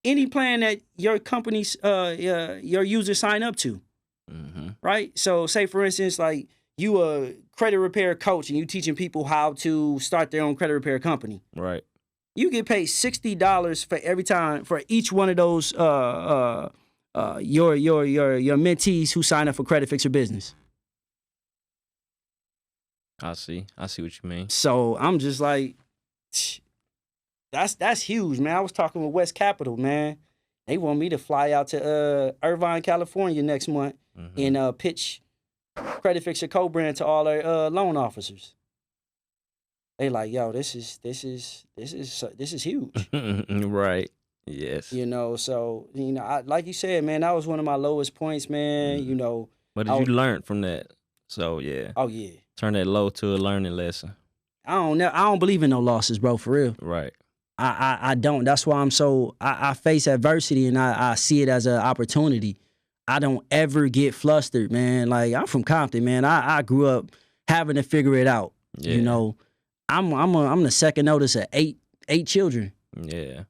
any plan that your company's your users sign up to. Right? So say, for instance, like, you a credit repair coach and you teaching people how to start their own credit repair company. Right. You get paid $60 for every time for each one of those your mentees who sign up for Credit Fixer Business. I see what you mean. So I'm just like, that's huge, man. I was talking with West Capital, man. They want me to fly out to Irvine, California next month and pitch Credit Fixer co-brand to all their loan officers. They like, yo, this is huge. Right. Yes. So like you said, man, that was one of my lowest points, man. What did you learn from that? So yeah. Oh yeah. Turn that low to a learning lesson. I don't believe in no losses, bro, for real. Right. I don't. That's why I face adversity and I see it as an opportunity. I don't ever get flustered, man. Like, I'm from Compton, man. I grew up having to figure it out. Yeah. I'm the second oldest of eight children. Yeah.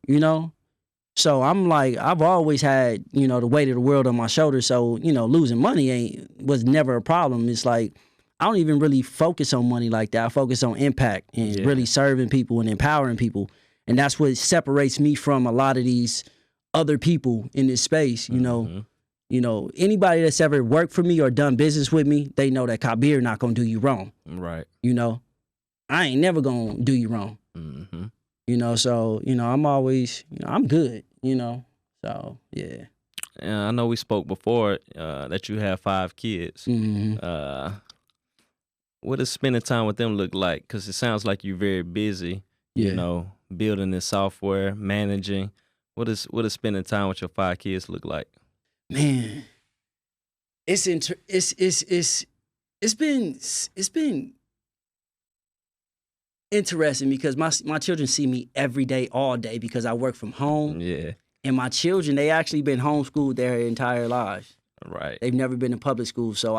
So I'm like, I've always had, the weight of the world on my shoulders. So, losing money was never a problem. It's like, I don't even really focus on money like that. I focus on impact and really serving people and empowering people. And that's what separates me from a lot of these other people in this space. Anybody that's ever worked for me or done business with me, they know that Kabir not gonna do you wrong. Right. I ain't never gonna do you wrong. So I'm always, I'm good. So yeah. I know we spoke before that you have 5 kids. What does spending time with them look like? Because it sounds like you're very busy. Building this software, managing. What does spending time with your 5 kids look like? Man, it's been interesting because my children see me every day, all day, because I work from home. Yeah. And my children, they actually been homeschooled their entire lives. Right. They've never been in public school, so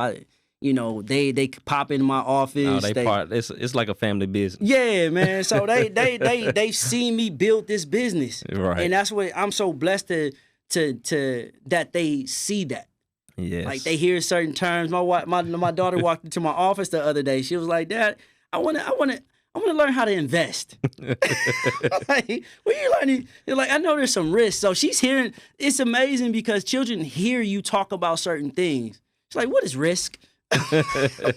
You know, they pop in my office. No, it's like a family business. Yeah, man. So they've seen me build this business, Right. and that's what I'm so blessed to that they see that. Yes. Like they hear certain terms. My daughter walked into my office the other day. She was like, "Dad, I want to learn how to invest." Like, what are you learning? They're like, I know there's some risks. So she's hearing. It's amazing because children hear you talk about certain things. She's like, what is risk?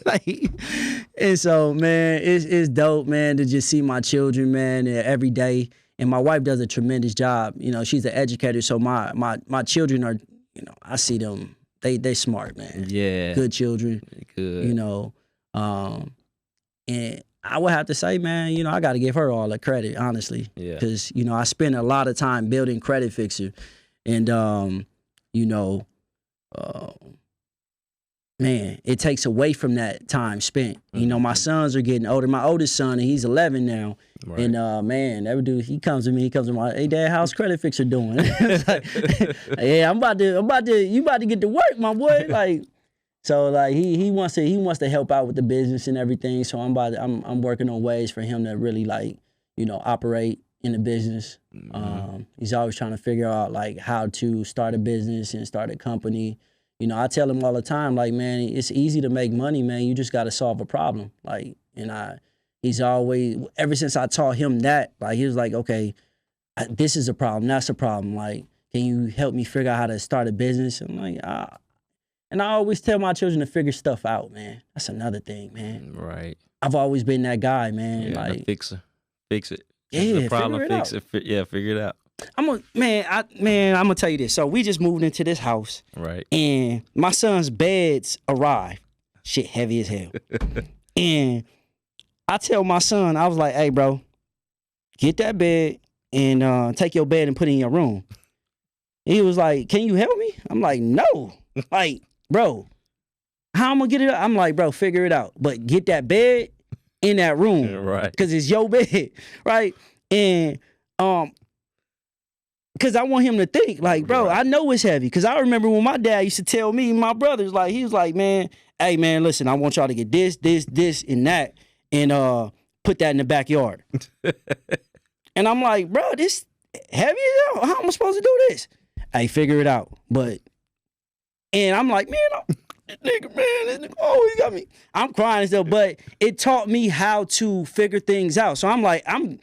Like, and so, man, it's dope, man, to just see my children, man, every day. And my wife does a tremendous job. You know, she's an educator. So my children are, you know, I see them. They smart, man. Yeah. Good children. Good. You know, and I would have to say, man, you know, I got to give her all the credit, honestly. Yeah. Because, you know, I spent a lot of time building Credit Fixer. And, you know, man, it takes away from that time spent. You know, my sons are getting older. My oldest son, he's 11 now. Right. And, man, every dude, he comes to my, hey, Dad, how's Credit Fixer doing? It's like, yeah, you about to get to work, my boy. Like, so like he wants to help out with the business and everything. So I'm working on ways for him to really, like, you know, operate in the business. He's always trying to figure out like how to start a business and start a company. You know, I tell him all the time, like, man, it's easy to make money, man. You just got to solve a problem. Like, and he's always, ever since I taught him that, like, he was like, okay, this is a problem, that's a problem. Like, can you help me figure out how to start a business? I'm like, and I always tell my children to figure stuff out, man. That's another thing, man. Right. I've always been that guy, man. Yeah, like, the fixer. Fix it. Yeah, the problem, figure it fix it. Yeah, figure it out. I'm gonna tell you this. So we just moved into this house. Right. And my son's beds arrived. Shit heavy as hell. And I tell my son, I was like, hey, bro, get that bed and take your bed and put it in your room. He was like, can you help me? I'm like, no. Like, bro, how I'm gonna get it up? I'm like, bro, figure it out. But get that bed in that room. Right. Because it's your bed. Right? And because I want him to think, like, bro, Right. I know it's heavy. Because I remember when my dad used to tell me, my brothers, like, he was like, man, hey, man, listen, I want y'all to get this, and that, and put that in the backyard. And I'm like, bro, this heavy as hell. How am I supposed to do this? Hey, figure it out. And I'm like, man, this nigga always got me. I'm crying and stuff, but it taught me how to figure things out. So I'm like, oh,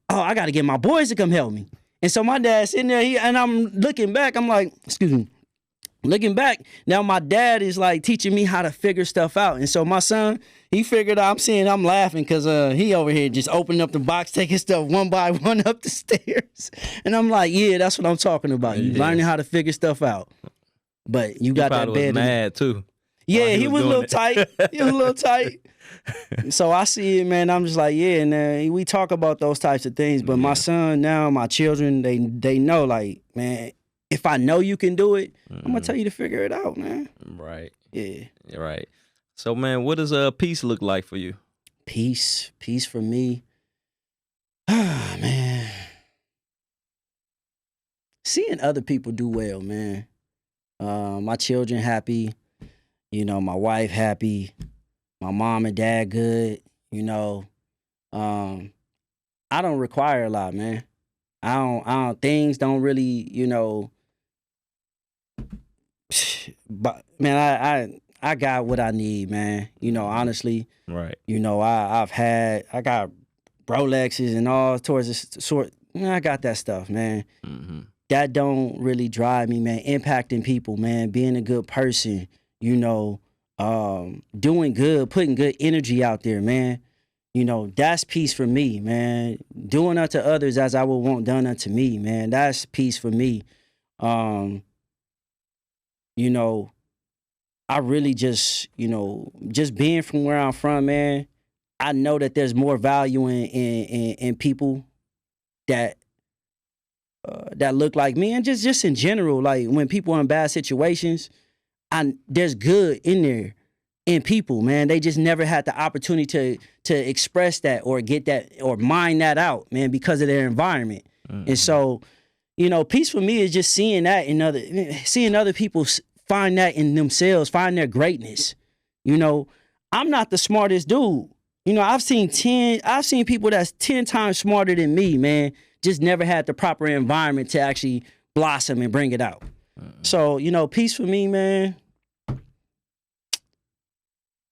I got to get my boys to come help me. And so my dad's sitting there, and I'm looking back. I'm like, excuse me. Looking back, now my dad is like teaching me how to figure stuff out. And so my son, he figured out, I'm laughing because he over here just opening up the box, taking stuff one by one up the stairs. And I'm like, yeah, that's what I'm talking about. You learning how to figure stuff out. But you got that bed. Was mad too. Yeah, he was a little tight. He was a little tight. So I see it, man. I'm just like, yeah, and we talk about those types of things. But my son now, my children, they know, like, man, if I know you can do it, I'm gonna tell you to figure it out, man. Right. Yeah. Right. So, man, what does peace look like for you? Peace for me. Ah, man. Seeing other people do well, man. My children happy, you know, my wife happy, my mom and dad good, you know. I don't require a lot, man. I don't things don't really, you know, but man, I got what I need, man. You know, honestly. Right. You know, I got Rolexes and all towards this sort. I got that stuff, man. Mm-hmm. That don't really drive me, man. Impacting people, man. Being a good person, you know, doing good, putting good energy out there, man. You know, that's peace for me, man. Doing unto others as I would want done unto me, man. That's peace for me. You know, I really just, you know, just being from where I'm from, man, I know that there's more value in people that look like me, and just in general, like when people are in bad situations, there's good in there in people, man. They just never had the opportunity to express that or get that or mine that out, man, because of their environment. Mm-hmm. And so, you know, peace for me is just seeing that seeing other people find that in themselves, find their greatness, You know, I'm not the smartest dude. You know, I've seen people that's 10 times smarter than me, man, just never had the proper environment to actually blossom and bring it out. So, you know, peace for me, man.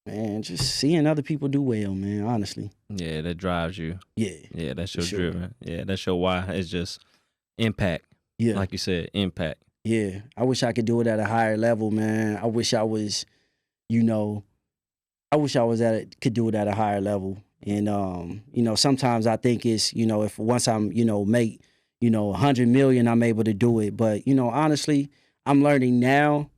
Man, just seeing other people do well, man, honestly. Yeah, that drives you. Yeah. Yeah, that's your sure. driven. Yeah, that's your why. It's just impact. Yeah. Like you said, impact. Yeah. I wish I could do it at a higher level, man. I wish I was, you know, could do it at a higher level. And you know, sometimes I think it's, you know, if once I'm, you know, make, you know, 100 million, I'm able to do it. But, you know, honestly, I'm learning now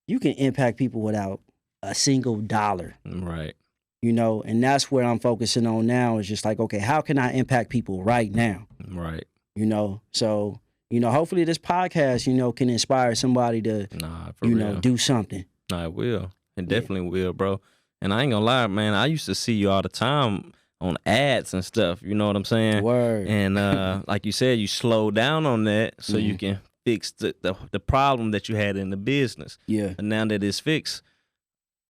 you can impact people without a single dollar. Right. You know, and that's where I'm focusing on now is just like, okay, how can I impact people right now? Right. You know, so, you know, hopefully this podcast, you know, can inspire somebody to, for you real. know, do something. Nah, it will. It definitely will, bro. And I ain't gonna lie, man. I used to see you all the time on ads and stuff. You know what I'm saying? Word. And like you said, you slow down on that so you can fix the problem that you had in the business. Yeah. And now that it's fixed,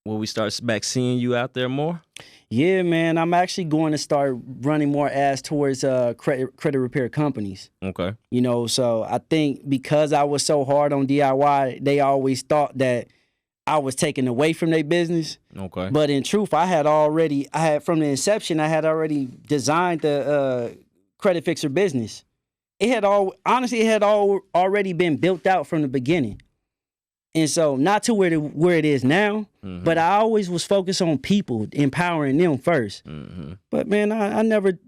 will we start back seeing you out there more? Yeah, man. I'm actually going to start running more ads towards credit repair companies. Okay. You know, so I think because I was so hard on DIY, they always thought that I was taking away from their business. Okay. But in truth, I had from the inception, I had already designed the credit fixer business. It had already been built out from the beginning. And so not to where it is now, but I always was focused on people, empowering them first. But man, I'm never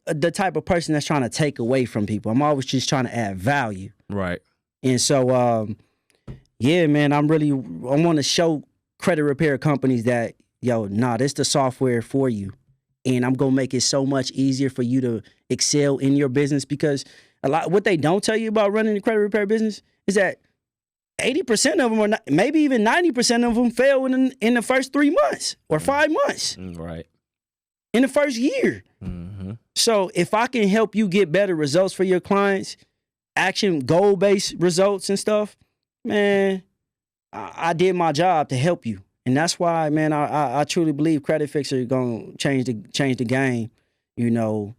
the type of person that's trying to take away from people. I'm always just trying to add value. Right. And so, yeah, man, I want to show credit repair companies that, this the software for you. And I'm going to make it so much easier for you to excel in your business because what they don't tell you about running a credit repair business is that 80% of them are not, maybe even 90% of them fail in the first 3 months or 5 months. Right. In the first year. So if I can help you get better results for your clients, action goal-based results and stuff, man, I did my job to help you. And that's why, man, I truly believe Credit Fixer is going to change the game, you know,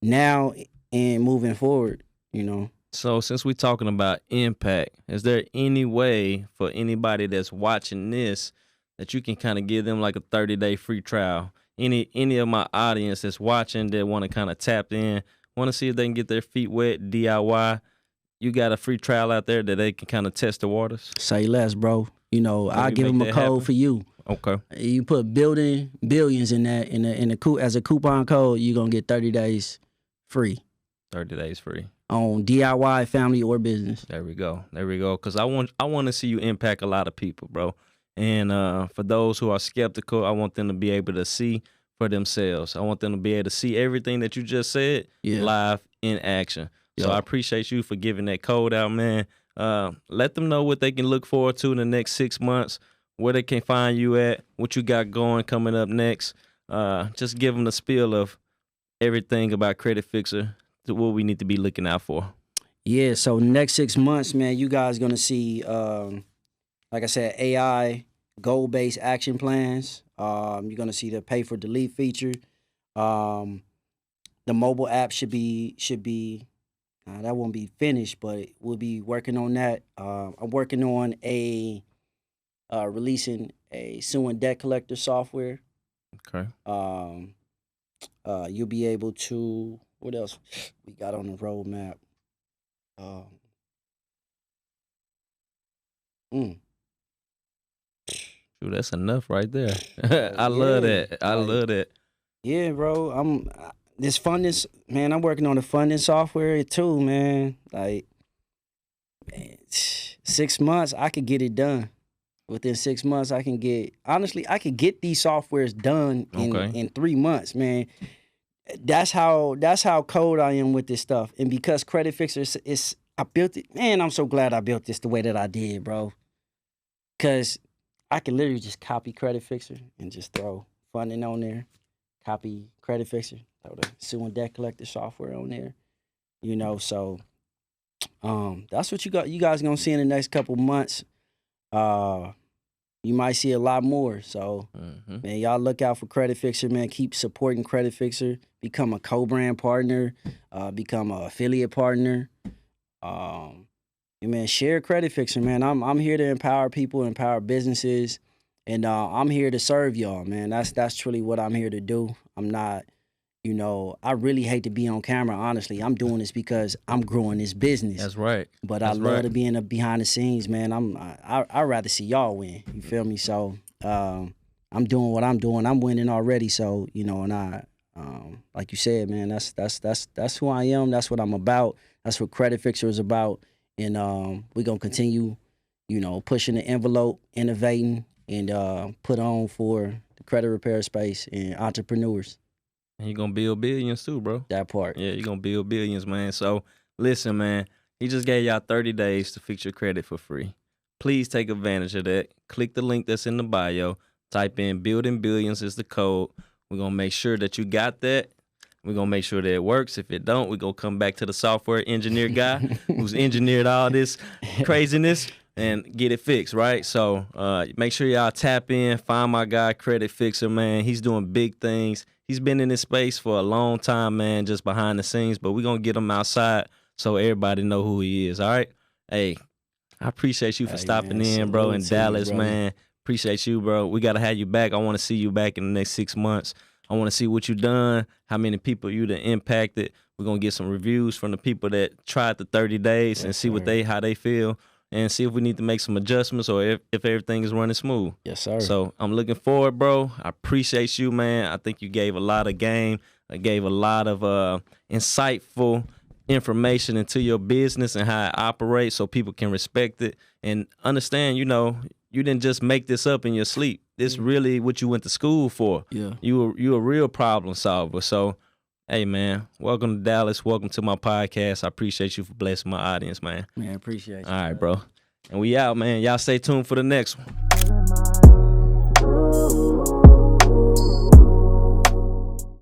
now and moving forward, you know. So since we're talking about impact, is there any way for anybody that's watching this that you can kind of give them like a 30-day free trial? Any of my audience that's watching that want to kind of tap in, want to see if they can get their feet wet, DIY, you got a free trial out there that they can kind of test the waters? Say less, bro. You know, I'll give them a code happen? for you. Okay. You put building billions in that as a coupon code, you're gonna get 30 days free. 30 days free. On DIY, family, or business. There we go. Because I want to see you impact a lot of people, bro. And for those who are skeptical, I want them to be able to see for themselves. I want them to be able to see everything that you just said live in action. So I appreciate you for giving that code out, man. Let them know what they can look forward to in the next 6 months, where they can find you at, what you got going coming up next. Just give them the spiel of everything about Credit Fixer, what we need to be looking out for. Yeah, so next 6 months, man, you guys going to see, like I said, AI, goal-based action plans. You're going to see the pay for delete feature. The mobile app should be that won't be finished, but we'll be working on that. I'm working on releasing a suing debt collector software. Okay. You'll be able to, what else we got on the roadmap? Dude, that's enough right there. I love that. I love that. Yeah, bro. This funding, man, I'm working on the funding software too, man. Like, man, 6 months, I could get it done. Within 6 months, I could get these softwares done in 3 months, man. That's how cold I am with this stuff. And because Credit Fixer I built it, man, I'm so glad I built this the way that I did, bro. Because I can literally just copy Credit Fixer and just throw funding on there. Copy Credit Fixer, throw the suing debt collector software on there. You know, so that's what you guys gonna see in the next couple months. you might see a lot more. So, man, y'all look out for Credit Fixer, man. Keep supporting Credit Fixer. Become a co-brand partner. Become an affiliate partner. Man, share Credit Fixer, man. I'm here to empower people, empower businesses, and I'm here to serve y'all, man. That's truly what I'm here to do. I'm not, I really hate to be on camera. Honestly, I'm doing this because I'm growing this business. That's right. But I love to be in the behind the scenes, man. I'd rather see y'all win. You feel me? So I'm doing what I'm doing. I'm winning already. So and like you said, man, that's who I am. That's what I'm about. That's what Credit Fixer is about. And we're gonna continue, pushing the envelope, innovating, and put on for the credit repair space and entrepreneurs. And you're gonna build billions too, bro. That part. Yeah, you're gonna build billions, man. So listen, man, he just gave y'all 30 days to fix your credit for free. Please take advantage of that. Click the link that's in the bio. Type in Building Billions is the code. We're gonna make sure that you got that. We're going to make sure that it works. If it don't, we're going to come back to the software engineer guy who's engineered all this craziness and get it fixed, right? So make sure y'all tap in. Find my guy, Credit Fixer, man. He's doing big things. He's been in this space for a long time, man, just behind the scenes. But we're going to get him outside so everybody know who he is, all right? Hey, I appreciate you for stopping in, bro, in Dallas, man. Appreciate you, bro. We got to have you back. I want to see you back in the next 6 months. I want to see what you done, how many people you done impacted. We're going to get some reviews from the people that tried the 30 days and see how they feel and see if we need to make some adjustments or if everything is running smooth. Yes, sir. So I'm looking forward, bro. I appreciate you, man. I think you gave a lot of game. I gave a lot of insightful information into your business and how it operates so people can respect it and understand, you didn't just make this up in your sleep. This really what you went to school for. Yeah. You a real problem solver. So, hey, man, welcome to Dallas. Welcome to my podcast. I appreciate you for blessing my audience, man. Man, appreciate you. All right, bro. And we out, man. Y'all stay tuned for the next one.